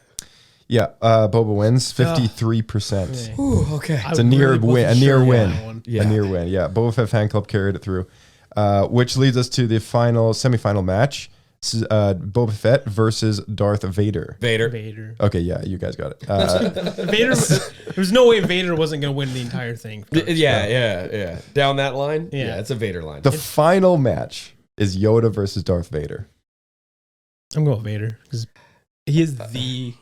Yeah, Boba wins 53%. Yeah. Ooh, okay. It's a near win. A near win. Yeah. A near win. Yeah, Boba Fett fan club carried it through, which leads us to the semifinal match: Boba Fett versus Darth Vader. Vader. Okay, yeah, you guys got it. Vader. There's no way Vader wasn't gonna win the entire thing. Yeah. Down that line. Yeah. Yeah, it's a Vader line. The final match is Yoda versus Darth Vader. I'm going with Vader because he is the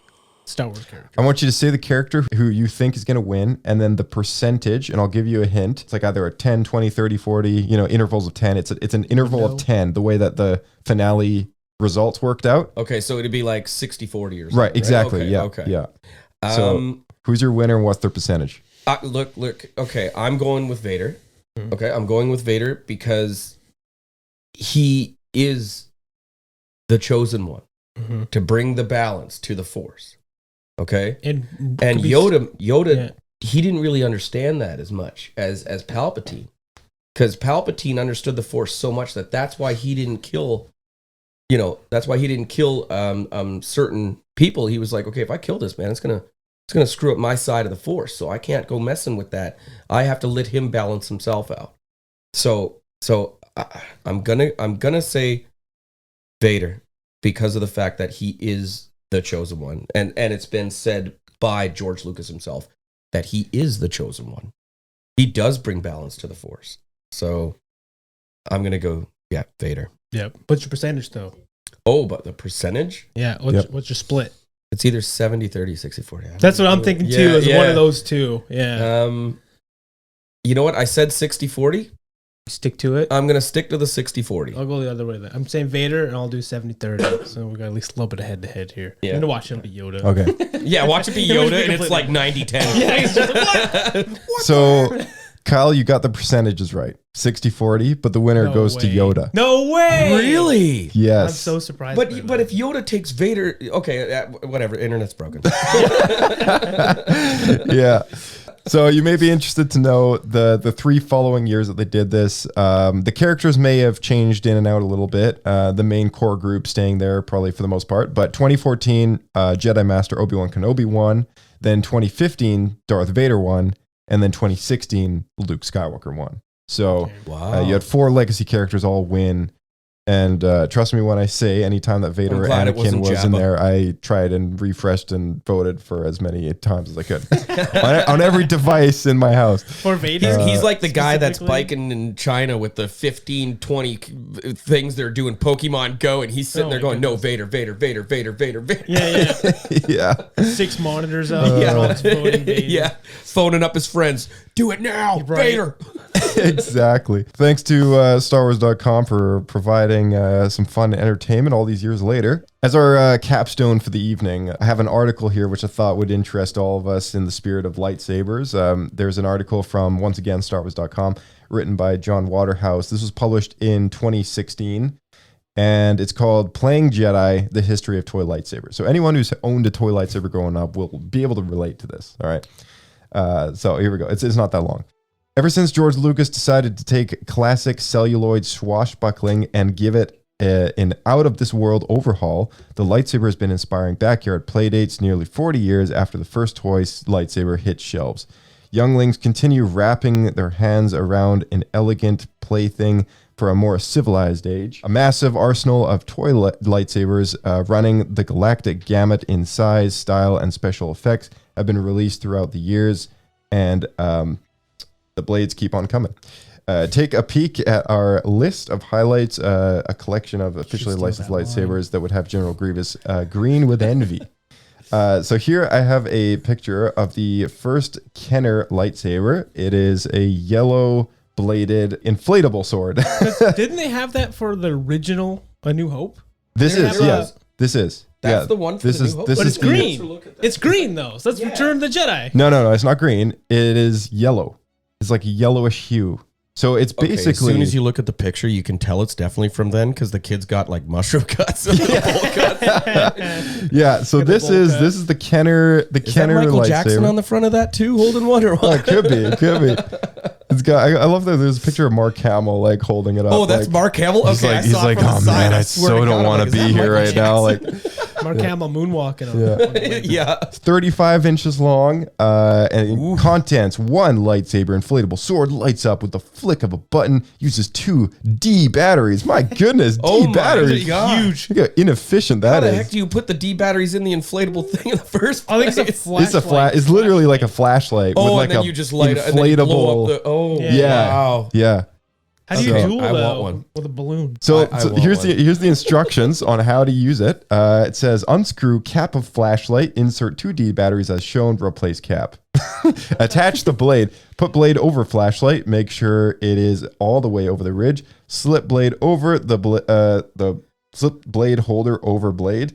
Star Wars character. I want you to say the character who you think is going to win, and then the percentage, and I'll give you a hint. It's like either a 10, 20, 30, 40, intervals of 10. It's an interval of 10, the way that the finale results worked out. Okay, so it'd be like 60-40 or something. Right, exactly. Okay, Yeah, okay. yeah. So who's your winner and what's their percentage? Look. Okay, I'm going with Vader. Okay, I'm going with Vader because he is the chosen one to bring the balance to the Force. Okay, and Yoda, Yeah. he didn't really understand that as much as Palpatine, because Palpatine understood the Force so much that's why he didn't kill. That's why he didn't kill certain people. He was like, okay, if I kill this man, it's gonna screw up my side of the Force, so I can't go messing with that. I have to let him balance himself out. So I'm gonna say Vader because of the fact that he is the chosen one, and it's been said by George Lucas himself that he is the chosen one. He does bring balance to the Force. So I'm gonna go, Vader. Yep. What's your percentage though? Oh, but the percentage? Yeah. What's your split? It's either 70, 30, 60, 40. That's what I'm thinking too. Is one of those two. Yeah. You know what? I said 60, 40. Stick to it. I'm going to stick to the 60, 40. I'll go the other way then. I'm saying Vader and I'll do 70-30. So we got at least a little bit of head to head here. Yeah. I'm going to watch it be Yoda. Okay. Yeah, watch it be Yoda and it's like 90-10. Yeah, he's just like, what? So, Kyle, you got the percentages right. 60-40, but the winner No goes to way. Yoda. No way. Really? Yes. I'm so surprised. But by but that. if Yoda takes Vader, okay, whatever, internet's broken. Yeah. So you may be interested to know the 3 following years that they did this. The characters may have changed in and out a little bit. The main core group staying there probably for the most part. But 2014, Jedi Master Obi-Wan Kenobi won. Then 2015, Darth Vader won. And then 2016, Luke Skywalker won. So Wow. you had 4 legacy characters all win And trust me when I say, anytime that Vader or glad it Anakin wasn't was in Jabba. there, I tried and refreshed and voted for as many times as I could on every device in my house. For Vader, He's like the guy that's specifically? biking in China with the 15, 20 things they're doing Pokemon Go, and he's sitting Oh there my going, no, Vader, Vader, Vader, Vader, Vader, Vader. Yeah, Yeah. 6 monitors up. Everyone's voting Vader. Yeah, phoning up his friends. Do it now, Right. Vader. Exactly. Thanks to StarWars.com for providing some fun entertainment all these years later. As our capstone for the evening, I have an article here which I thought would interest all of us in the spirit of lightsabers. There's an article from, once again, StarWars.com, written by John Waterhouse. This was published in 2016, and it's called Playing Jedi, The History of Toy Lightsabers. So anyone who's owned a toy lightsaber growing up will be able to relate to this, all right? So here we go. It's not that long. Ever since George Lucas decided to take classic celluloid swashbuckling and give it an out-of-this-world overhaul, the lightsaber has been inspiring backyard playdates nearly 40 years after the first toy lightsaber hit shelves. Younglings continue wrapping their hands around an elegant plaything for a more civilized age. A massive arsenal of toy lightsabers running the galactic gamut in size, style, and special effects have been released throughout the years, and the blades keep on coming. Take a peek at our list of highlights, a collection of officially licensed lightsabers that would have General Grievous green with envy. So here I have a picture of the first Kenner lightsaber. It is a yellow bladed inflatable sword. Didn't they have that for the original A New Hope? This They is, have yeah. This is. That's yeah, the one for this the is, New Hope? this But is it's green. It's green though. So that's Return of the Jedi. No, it's not green. It is yellow. It's like a yellowish hue. So it's basically. As soon as you look at the picture, you can tell it's definitely from then because the kid's got like mushroom cuts and little bowl cuts. Yeah, so this is the Kenner Is Kenner that Michael lightsaber. Jackson on the front of that too, holding one or Oh, what? it could be. It's got. I love that there's a picture of Mark Hamill like holding it up. Oh, that's like, Mark Hamill. He's Okay, like, he's like, oh man, I so don't want to be here right now. Like, Mark Hamill moonwalking on Yeah. 35 inches long, and contents: 1 lightsaber inflatable sword lights up with the flick of a button. Uses 2 D batteries. My goodness, Oh D my batteries, God. huge. Look how inefficient How that the is. heck do you put the D batteries in the inflatable thing in the first I place? think it's a flashlight. It's a flat. It's literally like a flashlight with Oh, like and then a you just light it and then you blow up the. Oh, Yeah. wow. Yeah. How do you So- duel I want though one. with a balloon? So, I so want here's one. here's the instructions on how to use it. It says unscrew cap of flashlight, insert 2 D batteries as shown, replace cap. Attach the blade, put blade over flashlight, make sure it is all the way over the ridge. Slip blade over the slip blade holder over blade.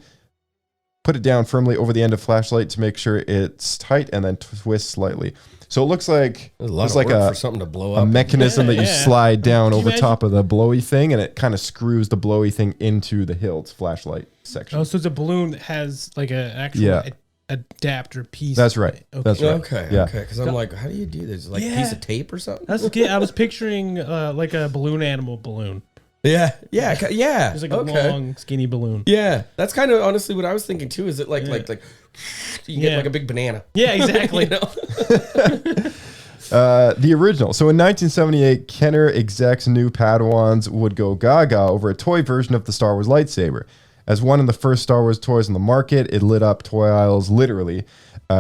Put it down firmly over the end of flashlight to make sure it's tight, and then twist slightly. So it looks like There's a lot of like work a for something to blow a up. mechanism that you Yeah. slide down Can you over imagine? top of the blowy thing, and it kind of screws the blowy thing into the hilt flashlight section. Oh, so it's a balloon that has like an actual Yeah. adapter piece. That's right. That's right. Okay, Yeah. okay. Because I'm like, how do you do this? Like a Yeah. piece of tape or something? That's okay. I was picturing like a balloon animal balloon. Yeah, yeah. It's like a long, skinny balloon. Yeah, that's kind of honestly what I was thinking too. Is it like you get Yeah. like a big banana? Yeah, exactly. You know? The original. So in 1978, Kenner execs knew Padawans would go gaga over a toy version of the Star Wars lightsaber. As one of the first Star Wars toys on the market, it lit up toy aisles literally.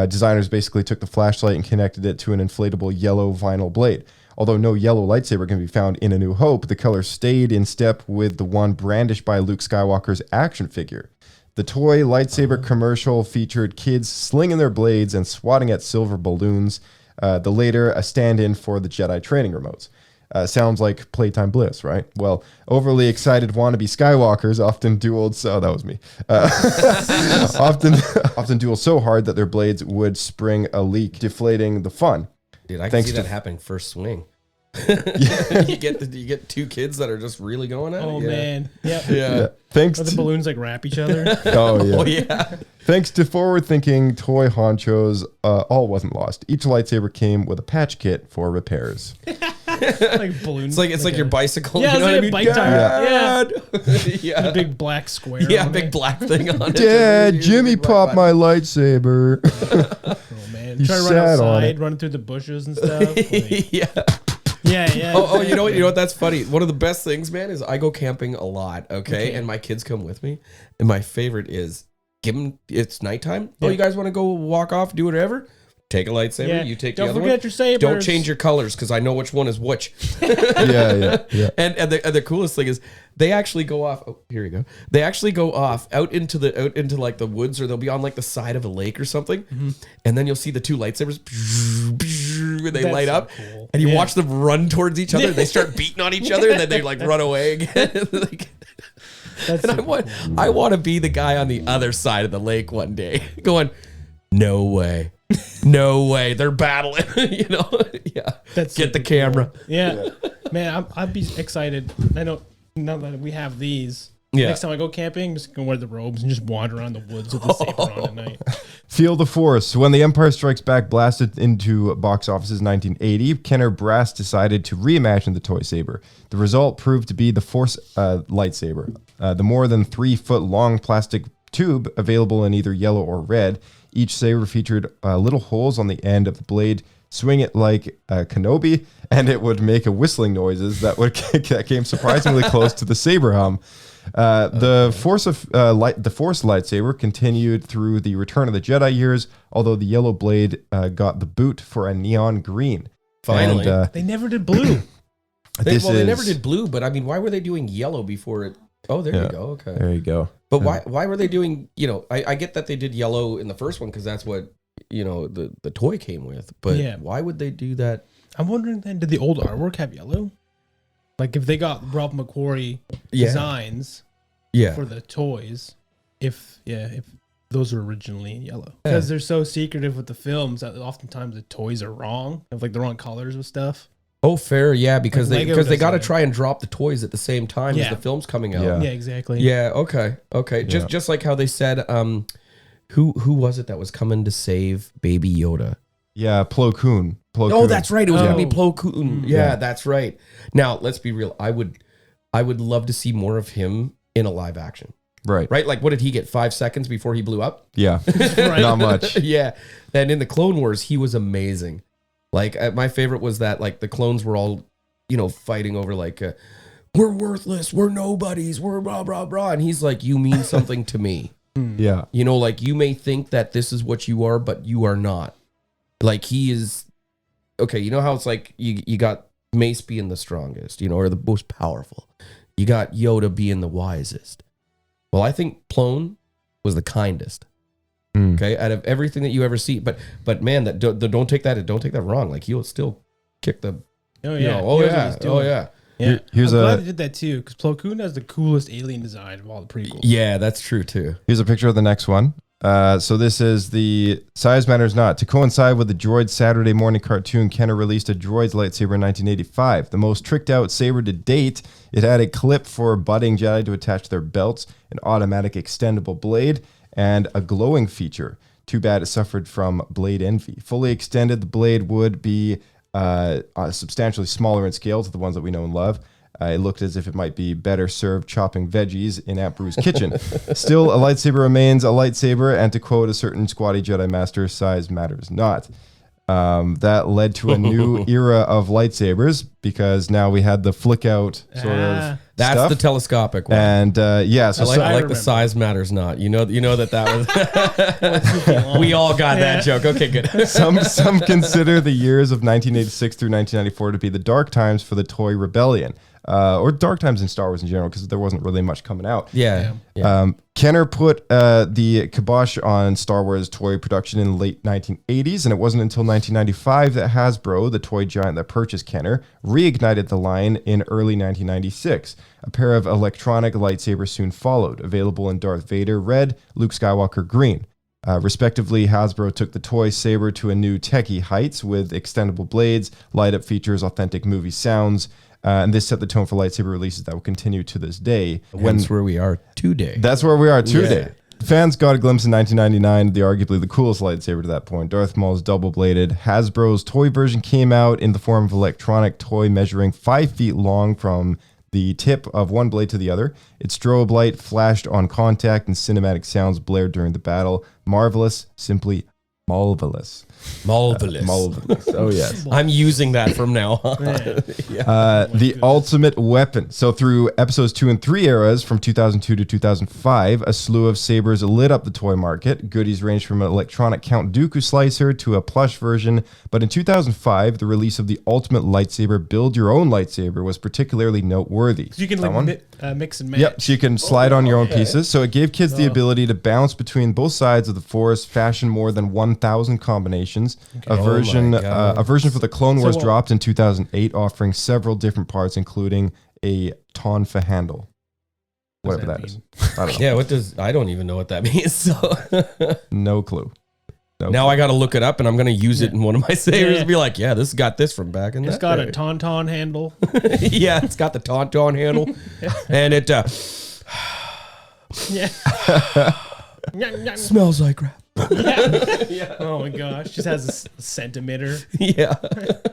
Designers basically took the flashlight and connected it to an inflatable yellow vinyl blade. Although no yellow lightsaber can be found in A New Hope, the color stayed in step with the one brandished by Luke Skywalker's action figure. The toy lightsaber commercial featured kids slinging their blades and swatting at silver balloons, the later a stand-in for the Jedi training remotes. Sounds like playtime bliss, right? Well, overly excited wannabe Skywalkers often dueled, so that was me. Often dueled so hard that their blades would spring a leak, deflating the fun. Dude, I can Thanks see to- that happening first swing. you get 2 kids that are just really going at Oh it. Yeah. man. Yep. Yeah. Thanks Or the to, balloons like wrap each other. oh yeah. Oh yeah. Thanks to forward-thinking toy honchos, all wasn't lost. Each lightsaber came with a patch kit for repairs. Like balloons. It's like your bicycle. Yeah, you know it's what like I a mean? bike tire. Yeah. a big black square. Yeah, on big it. black thing on it. Dad, Just- Jimmy big black popped button. my lightsaber. Oh man. You Try to run sat on outside, it. running through the bushes and stuff. Like, Yeah. Yeah. Oh, you know what? That's funny. One of the best things, man, is I go camping a lot. Okay, and my kids come with me, and my favorite is give them. It's nighttime. Oh, you guys want to go walk off, do whatever? Take a lightsaber. Yeah. You take Don't the other forget one. your sabers. Don't change your colors because I know which one is which. Yeah. And the coolest thing is they actually go off. Oh, here you go. They actually go off out into like the woods, or they'll be on like the side of a lake or something, and then you'll see the two lightsabers. And they That's light so up, cool. and you watch them run towards each other. And they start beating on each other, and then they like run away again. Like, That's and super cool. I want to be the guy on the other side of the lake one day, going, no way. No way, they're battling. Yeah. That's Get the super camera. cool. Yeah. Man, I'd be excited. I know now that we have these. Yeah. Next time I go camping, I'm just gonna wear the robes and just wander around the woods with the saber on at night. Feel the Force. When The Empire Strikes Back blasted into box offices in 1980, Kenner Brass decided to reimagine the toy saber. The result proved to be the Force lightsaber. The more than 3 foot long plastic tube available in either yellow or red. Each saber featured little holes on the end of the blade. Swing it like a Kenobi, and it would make a whistling noises that came surprisingly close to the saber hum. The Force lightsaber continued through the Return of the Jedi years, although the yellow blade got the boot for a neon green. Finally. And, They never did blue. They never did blue, but I mean, why were they doing yellow before it? Oh, there you go. Okay. There you go. But why were they doing, I get that they did yellow in the first one because that's what, the toy came with. But why would they do that? I'm wondering then, did the old artwork have yellow? Like if they got Rob McQuarrie designs for the toys, if those were originally in yellow. Because they're so secretive with the films that oftentimes the toys are wrong. Have like the wrong colors with stuff. Oh, fair, yeah, because Like they got to doesn't- try and drop the toys at the same time as the film's coming out. Yeah. Yeah, exactly. Yeah, okay. Just like how they said, who was it that was coming to save Baby Yoda? Yeah, Plo Koon. Oh, that's right. It was going to be Oh. Plo Koon. Yeah, that's right. Now, let's be real. I would love to see more of him in a live action. Right. Right? Like, what did he get? 5 seconds before he blew up? Yeah. Not much. Yeah. And in the Clone Wars, he was amazing. Like, my favorite was that, like, the clones were all, fighting over, like, we're worthless, we're nobodies, we're blah, blah, blah. And he's like, you mean something to me. Yeah. Like, you may think that this is what you are, but you are not. Like, he is, okay, you know how it's like you got Mace being the strongest, or the most powerful. You got Yoda being the wisest. Well, I think Plone was the kindest. Okay, out of everything that you ever see, but man, don't take that wrong. Like he'll still kick the. Oh yeah. He knows what he's doing. Yeah. Here's I'm a- glad they did that too, because Plo Koon has the coolest alien design of all the prequels. Yeah, that's true too. Here's a picture of the next one. So this is the Size Matters Not. To coincide with the Droids Saturday morning cartoon, Kenner released a Droids lightsaber in 1985. The most tricked out saber to date. It had a clip for budding Jedi to attach to their belts, an automatic extendable blade, and a glowing feature. Too bad it suffered from blade envy. Fully extended, the blade would be substantially smaller in scale to the ones that we know and love. It looked as if it might be better served chopping veggies in Aunt Bru's kitchen. Still, a lightsaber remains a lightsaber, and to quote a certain squatty Jedi master, size matters not. That led to a new era of lightsabers because now we had the flick out sort of That's stuff. the telescopic one. And yeah, so I like the remember. size matters not. You know that was. We all got that joke. Okay, good. some consider the years of 1986 through 1994 to be the dark times for the toy rebellion, or dark times in Star Wars in general, because there wasn't really much coming out. Yeah. Kenner put the kibosh on Star Wars toy production in the late 1980s, and it wasn't until 1995 that Hasbro, the toy giant that purchased Kenner, reignited the line in early 1996. A pair of electronic lightsabers soon followed, available in Darth Vader red, Luke Skywalker green. Respectively, Hasbro took the toy saber to a new techie heights with extendable blades, light-up features, authentic movie sounds, and this set the tone for lightsaber releases that will continue to this day. That's where we are today. That's where we are today. Fans got a glimpse in 1999 of arguably the coolest lightsaber to that point, Darth Maul's double-bladed. Hasbro's toy version came out in the form of electronic toy measuring 5 feet long from the tip of one blade to the other. Its strobe light flashed on contact and cinematic sounds blared during the battle. Marvelous, simply marvelous. Marvelous. Marvelous. Oh yes. I'm using that from now on. The ultimate weapon. So through episodes 2 and 3 eras from 2002 to 2005, a slew of sabers lit up the toy market. Goodies ranged from an electronic Count Dooku slicer to a plush version. But in 2005, the release of the ultimate lightsaber, Build Your Own Lightsaber, was particularly noteworthy. So you can mix and match. Yep, so you can slide on your own pieces. So it gave kids the ability to bounce between both sides of the Force, fashion more than 1,000 combinations. A version for the Clone Wars dropped in 2008, offering several different parts, including a tonfa handle. Whatever that is. I don't know. Yeah, I don't even know what that means. So No clue. now I got to look it up, and I'm going to use it in one of my sabers and be like, yeah, this got this from back in It's that got day. a tauntaun handle. Yeah, it's got the tauntaun handle, and it Yeah. smells like crap. Oh my gosh. Just has a scent emitter. Yeah.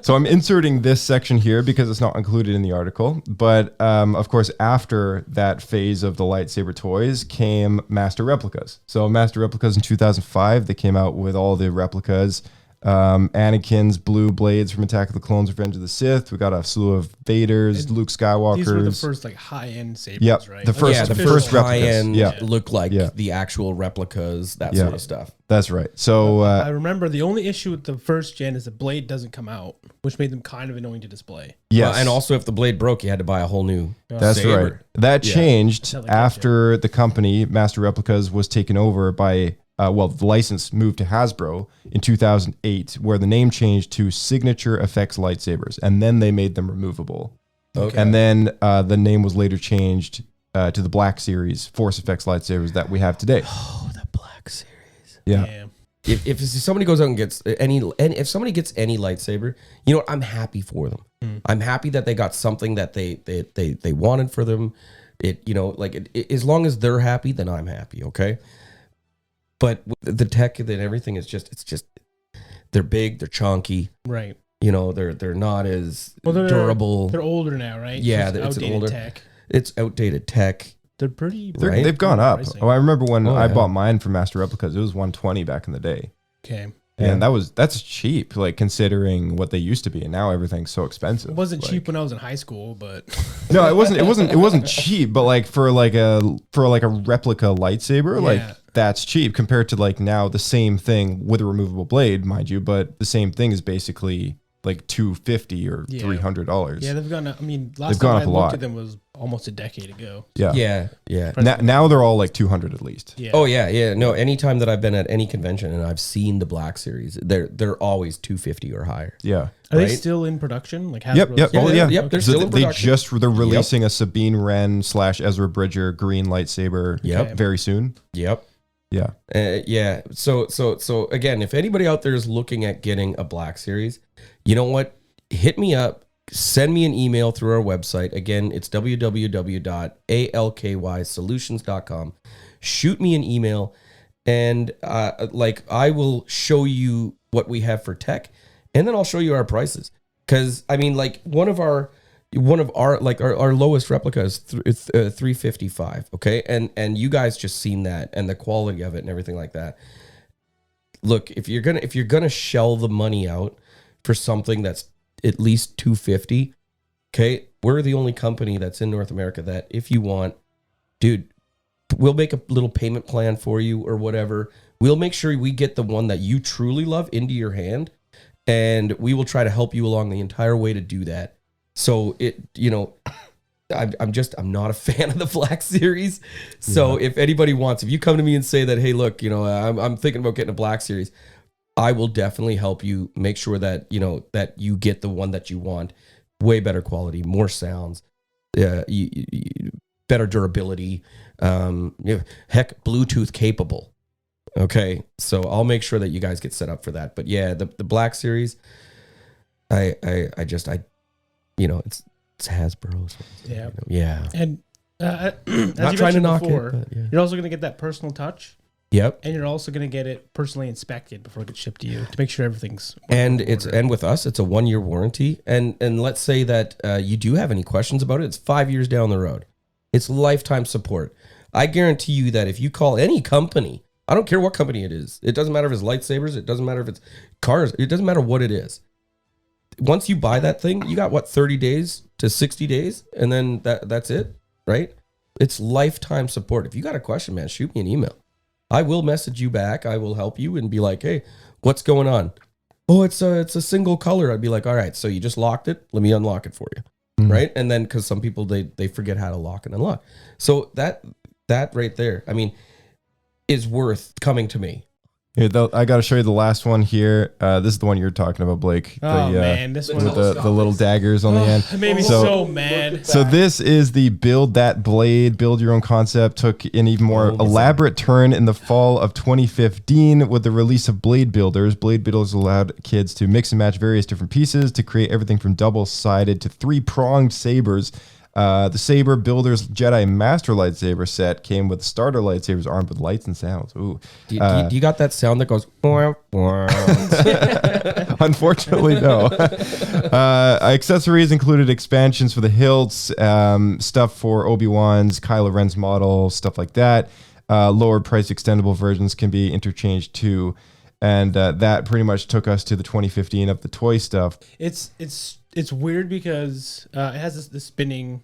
So I'm inserting this section here because it's not included in the article. But of course, after that phase of the lightsaber toys came master replicas. So master replicas in 2005, they came out with all the replicas. Anakin's blue blades from Attack of the Clones, Revenge of the Sith. We got a slew of Vaders, Luke Skywalkers. These were the first like high-end sabers, Yep, right? the first, the first first replicas. high-end Yeah, look like the actual replicas, that sort of stuff. that's right. So I remember the only issue with the first gen is the blade doesn't come out, which made them kind of annoying to display. yes, And also, if the blade broke, you had to buy a whole new that's saber. right. That changed Like after the company Master Replicas was taken over by. The license moved to Hasbro in 2008, where the name changed to Signature Effects Lightsabers, and then they made them removable. Okay. And then the name was later changed to the Black Series Force Effects Lightsabers that we have today. Oh, the Black Series. Yeah. Yeah. If somebody goes out and gets if somebody gets any lightsaber, you know what? I'm happy for them. I'm happy that they got something that they wanted for them. As long as they're happy, then I'm happy. Okay. But the tech and everything is just they're big, they're chunky. Right. You know, they're not as Well, durable. They're older now, right? Yeah, So it's outdated older. tech. It's outdated tech. They're pretty. Right? They've gone up. pricing. Oh, I remember when I yeah. bought mine from Master Replicas, it was $120 back in the day. Okay. And that's cheap, like considering what they used to be, and now everything's so expensive. It wasn't Like- cheap when I was in high school, but No, it wasn't cheap, but like for a replica lightsaber, Yeah. like that's cheap compared to like now the same thing with a removable blade, mind you, but the same thing is basically like $250 or Yeah. $300. yeah, they've gone up. I mean, last They've gone time up I a looked lot. at them was almost a decade ago. Yeah. Yeah. Now they're all like 200 at least. Yeah. Oh yeah. No, anytime that I've been at any convention and I've seen the Black Series, they're always 250 or higher. Yeah. Are they right? still in production? Like Yep. Hasbro's- Oh yeah. Yep, they're So still in production. they're releasing a Sabine Wren / Ezra Bridger green lightsaber. Yep. Very soon. Yep. Yeah. Yeah. So again, if anybody out there is looking at getting a Black Series, you know what? Hit me up. Send me an email through our website. Again, it's www.alkysolutions.com. Shoot me an email, and I will show you what we have for tech, and then I'll show you our prices. Because I mean, like one of our lowest replica is 355. Okay, and you guys just seen that and the quality of it and everything like that. Look, if you're gonna shell the money out for something that's at least 250, okay, we're the only company that's in North America that if you want, dude, we'll make a little payment plan for you or whatever. We'll make sure we get the one that you truly love into your hand, and we will try to help you along the entire way to do that. So I'm not a fan of the Black Series. So if anybody wants, if you come to me and say that, hey, look, I'm thinking about getting a Black Series, I will definitely help you make sure that, that you get the one that you want. Way better quality, more sounds, better durability, heck, Bluetooth capable. Okay. So I'll make sure that you guys get set up for that. But yeah, the Black Series, it's Hasbro. So, Yeah. Yeah. And as Not you trying to mentioned knock before, it, but yeah. you're also going to get that personal touch, Yep. and you're also going to get it personally inspected before it gets shipped to you to make sure everything's And in it's order. and with us, it's a 1-year warranty. And let's say that you do have any questions about it, it's 5 years down the road. It's lifetime support. I guarantee you that if you call any company I don't care what company it is. It doesn't matter if it's lightsabers. It doesn't matter if it's cars. It doesn't matter what it is. Once you buy that thing, you got what, 30 days to 60 days, and then that's it, right? It's lifetime support. If you got a question, man, shoot me an email. I will message you back. I will help you and be like, hey, what's going on? Oh, it's a single color. I'd be like, all right, so you just locked it. Let me unlock it for you, right? And then because some people they forget how to lock and unlock, so that right there, I mean, is worth coming to me. Here, I got to show you the last one here. This is the one you're talking about, Blake. Man, this one with the little daggers on the end. It made me so mad. So this is the build that blade, build your own concept. Took an even more elaborate turn in the fall of 2015 with the release of Blade Builders. Blade Builders allowed kids to mix and match various different pieces to create everything from double-sided to three-pronged sabers. The Saber Builders Jedi Master Lightsaber set came with starter lightsabers armed with lights and sounds. Ooh. Do you got that sound that goes? Unfortunately, no. Accessories included expansions for the hilts, stuff for Obi-Wan's, Kylo Ren's model, stuff like that. Lower price extendable versions can be interchanged too. And that pretty much took us to the 2015 of the toy stuff. It's weird because it has this spinning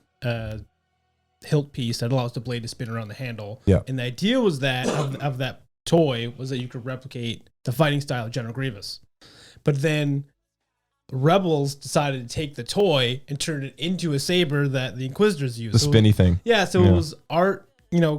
hilt piece that allows the blade to spin around the handle. Yeah. And the idea was that of that toy was that you could replicate the fighting style of General Grievous. But then Rebels decided to take the toy and turn it into a saber that the Inquisitors use. The spinny thing. Yeah, so it was art,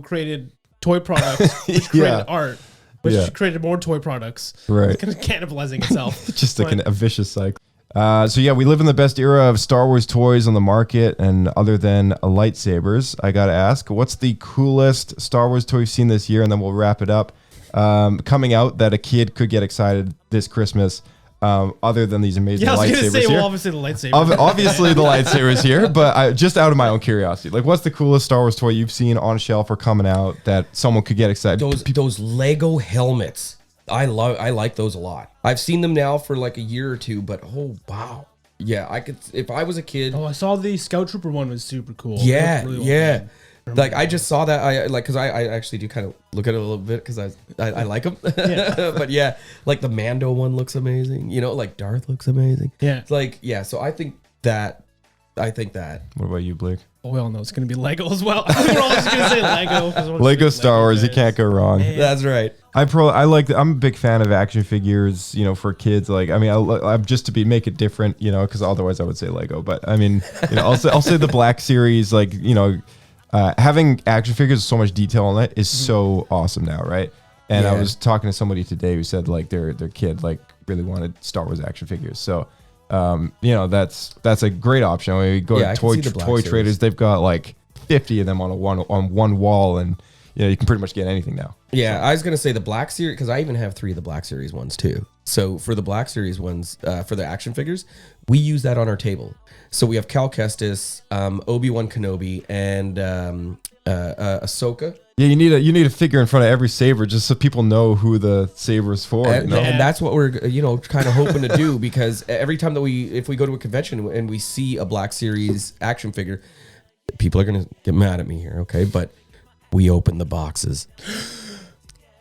created toy products, which created art, which created more toy products. Right. It's kind of cannibalizing itself. Just like a vicious cycle. So yeah, we live in the best era of Star Wars toys on the market, and other than lightsabers, I gotta ask, what's the coolest Star Wars toy you've seen this year? And then we'll wrap it up. Coming out that a kid could get excited this Christmas, other than these amazing lightsabers. I was gonna say, here. well, obviously the lightsaber. Obviously the lightsabers here, but just out of my own curiosity, like, what's the coolest Star Wars toy you've seen on a shelf or coming out that someone could get excited? Those Lego helmets. I like those a lot. I've seen them now for like a year or two, but oh wow, yeah, I could if I was a kid. Oh, I saw the Scout Trooper one was super cool. Yeah, really yeah. Like I just saw that. I like because I actually do kind of look at it a little bit because I like them. Yeah. But yeah, like the Mando one looks amazing. Like Darth looks amazing. Yeah. It's like so I think that. What about you, Blake? Oh, we all know it's going to be Lego as well. We're all just going to say Lego. Lego Star Wars, you can't go wrong. Man. That's right. I'm a big fan of action figures, for kids. Like, I mean, I'm just to make it different, because otherwise I would say Lego. But I mean, I'll say the Black Series, like, having action figures with so much detail on it is so awesome now, right? And I was talking to somebody today who said like their kid like really wanted Star Wars action figures. So, that's a great option. When we go to toy traders, they've got like 50 of them on one wall, and you can pretty much get anything now. Yeah, I was gonna say the Black Series because I even have 3 of the Black Series ones too. So for the Black Series ones, for the action figures, we use that on our table. So we have Cal Kestis, Obi-Wan Kenobi, and Ahsoka. Yeah, you need a figure in front of every saber just so people know who the saber is for. And that's what we're kind of hoping to do, because every time that if we go to a convention and we see a Black Series action figure, people are gonna get mad at me here, okay? But we open the boxes.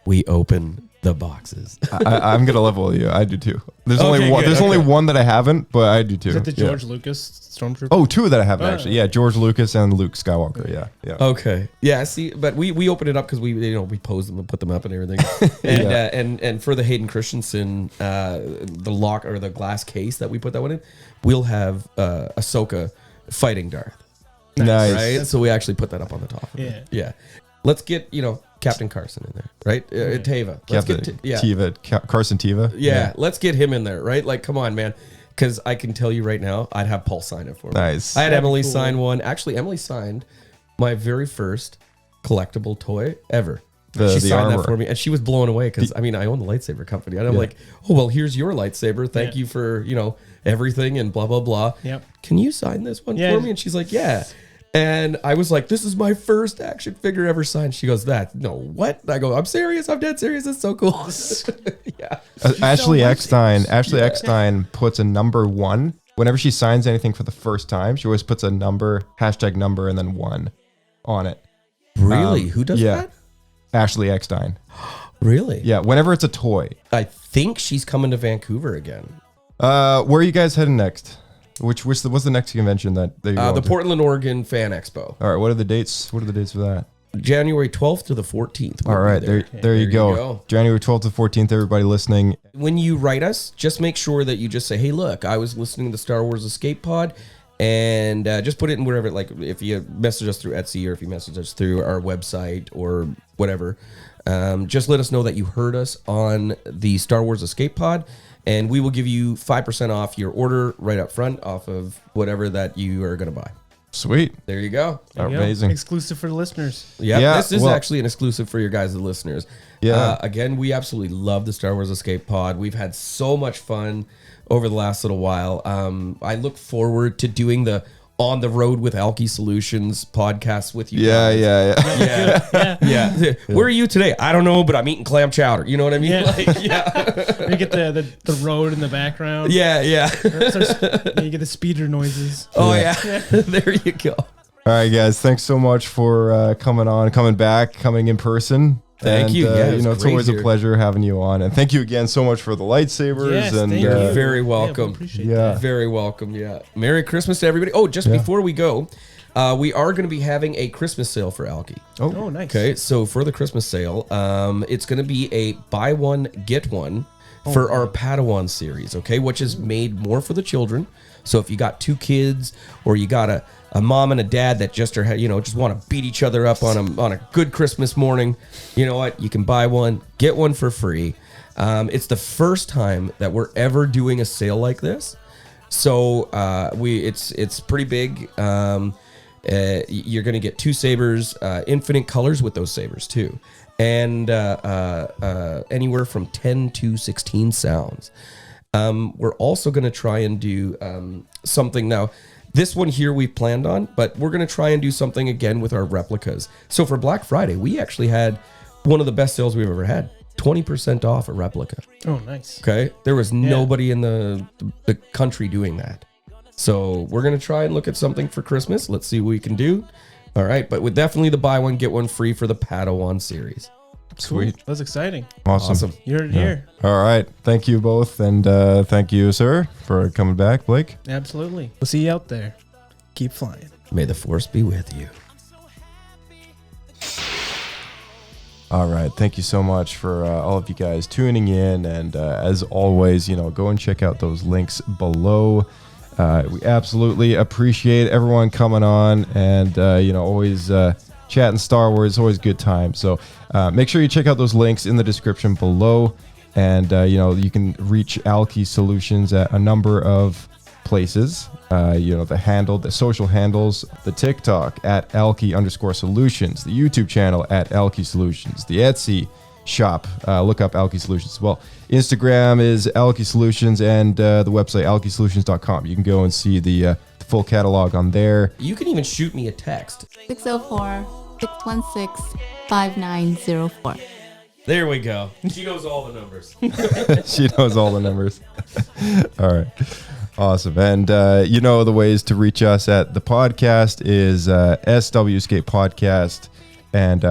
We open the boxes. I'm gonna level you. I do too. There's only one. There's only one that I haven't, but I do too. Is that the George Lucas Stormtrooper? Oh, 2 that I haven't actually. Yeah, George Lucas and Luke Skywalker. Yeah. Okay. Yeah. See, but we open it up because we pose them and put them up and everything. And and for the Hayden Christensen the lock or the glass case that we put that one in, we'll have Ahsoka fighting Darth. Nice. Right. So we actually put that up on the top. Yeah. Let's get Captain Carson in there, right? Teva. Carson Teva. Yeah, let's get him in there, right? Like, come on, man. Because I can tell you right now, I'd have Paul sign it for me. Nice. I had Emily sign one. Actually, Emily signed my very first collectible toy ever. She signed that for me, and she was blown away because, I own the lightsaber company. And I'm like, oh, well, here's your lightsaber. Thank you for, everything and blah, blah, blah. Yep. Can you sign this one for me? And she's like, yeah. And I was like, this is my first action figure ever signed. She goes, what? I go, I'm serious. I'm dead serious. It's so cool. Yeah. Ashley Eckstein puts a number 1. Whenever she signs anything for the first time, she always puts a number, #number, and then 1 on it. Really? Who does that? Ashley Eckstein. Really? Yeah, whenever it's a toy. I think she's coming to Vancouver again. Where are you guys heading next? What's the next convention that you're going The to? Portland, Oregon Fan Expo. All right, what are the dates? What are the dates for that? January 12th to the 14th. All right, there you go. January 12th to 14th, everybody listening. When you write us, just make sure that you just say, hey, look, I was listening to the Star Wars Escape Pod, and just put it in wherever, like if you message us through Etsy or if you message us through our website or whatever, just let us know that you heard us on the Star Wars Escape Pod, and we will give you 5% off your order right up front off of whatever that you are going to buy. Sweet. There you go. There you go. Amazing. Exclusive for the listeners. Yeah, this is actually an exclusive for your guys, the listeners. Yeah. Again, we absolutely love the Star Wars Escape Pod. We've had so much fun over the last little while. I look forward to doing the On the Road with ALKY Solutions podcast with you guys. Yeah. Where are you today? I don't know, but I'm eating clam chowder. You know what I mean? You get the road in the background. Yeah. You get the speeder noises. Oh, yeah. There you go. All right, guys. Thanks so much for coming back, coming in person. Thank you. Yeah, it's always a pleasure having you on, and thank you again so much for the lightsabers. Yes, and thank you. Very welcome. Yeah, we appreciate that. Very welcome. Yeah. Merry Christmas to everybody. Oh, just before we go, we are going to be having a Christmas sale for ALKY. Oh, nice. Okay, so for the Christmas sale, it's going to be a buy one get one for our Padawan series. Okay, which is made more for the children. So if you got 2 kids or you got a mom and a dad that just want to beat each other up on a good Christmas morning, you know what? You can buy one, get one for free. It's the first time that we're ever doing a sale like this, so it's pretty big. You're going to get 2 sabers, infinite colors with those sabers too, and anywhere from 10 to 16 sounds. We're also going to try and do something now. This one here we planned on, but we're going to try and do something again with our replicas. So for Black Friday, we actually had one of the best sales we've ever had. 20% off a replica. Oh, nice. Okay. There was nobody in the country doing that. So we're going to try and look at something for Christmas. Let's see what we can do. All right. But with definitely the buy one, get one free for the Padawan series. Sweet. Cool. That's exciting. Awesome. You're here. All right. Thank you both. And thank you, sir, for coming back, Blake. Absolutely. We'll see you out there. Keep flying. May the force be with you. All right. Thank you so much for all of you guys tuning in. And as always, go and check out those links below. We absolutely appreciate everyone coming on and, always chatting Star Wars. It's always a good time. So make sure you check out those links in the description below. And, you can reach ALKY Solutions at a number of places. The social handles, the TikTok at ALKY_Solutions, the YouTube channel at ALKY Solutions, the Etsy shop, look up ALKY Solutions as well. Instagram is ALKY Solutions, and the website alkysolutions.com. You can go and see the full catalog on there. You can even shoot me a text. 604-616-5904. There we go. She knows all the numbers. She knows all the numbers. All right. Awesome. And the ways to reach us at the podcast is SW Escape Podcast. And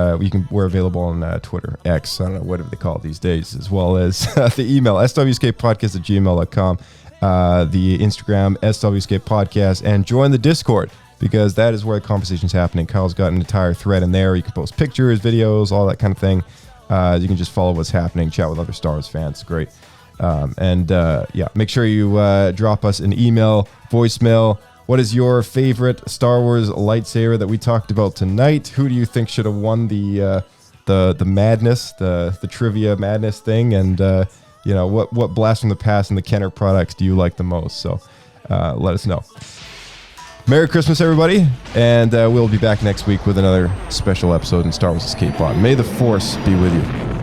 we're available on Twitter, X, I don't know, whatever they call it these days, as well as the email, swescapepodcast@gmail.com, the Instagram, SW Escape Podcast, and join the Discord, because that is where the conversation's happening. Kyle's got an entire thread in there. You can post pictures, videos, all that kind of thing. You can just follow what's happening, chat with other Star Wars fans. It's great. Make sure you drop us an email, voicemail. What is your favorite Star Wars lightsaber that we talked about tonight? Who do you think should have won the madness, the trivia madness thing? And what Blast from the Past and the Kenner products do you like the most? So let us know. Merry Christmas, everybody, and we'll be back next week with another special episode in Star Wars Escape Pod. May the Force be with you.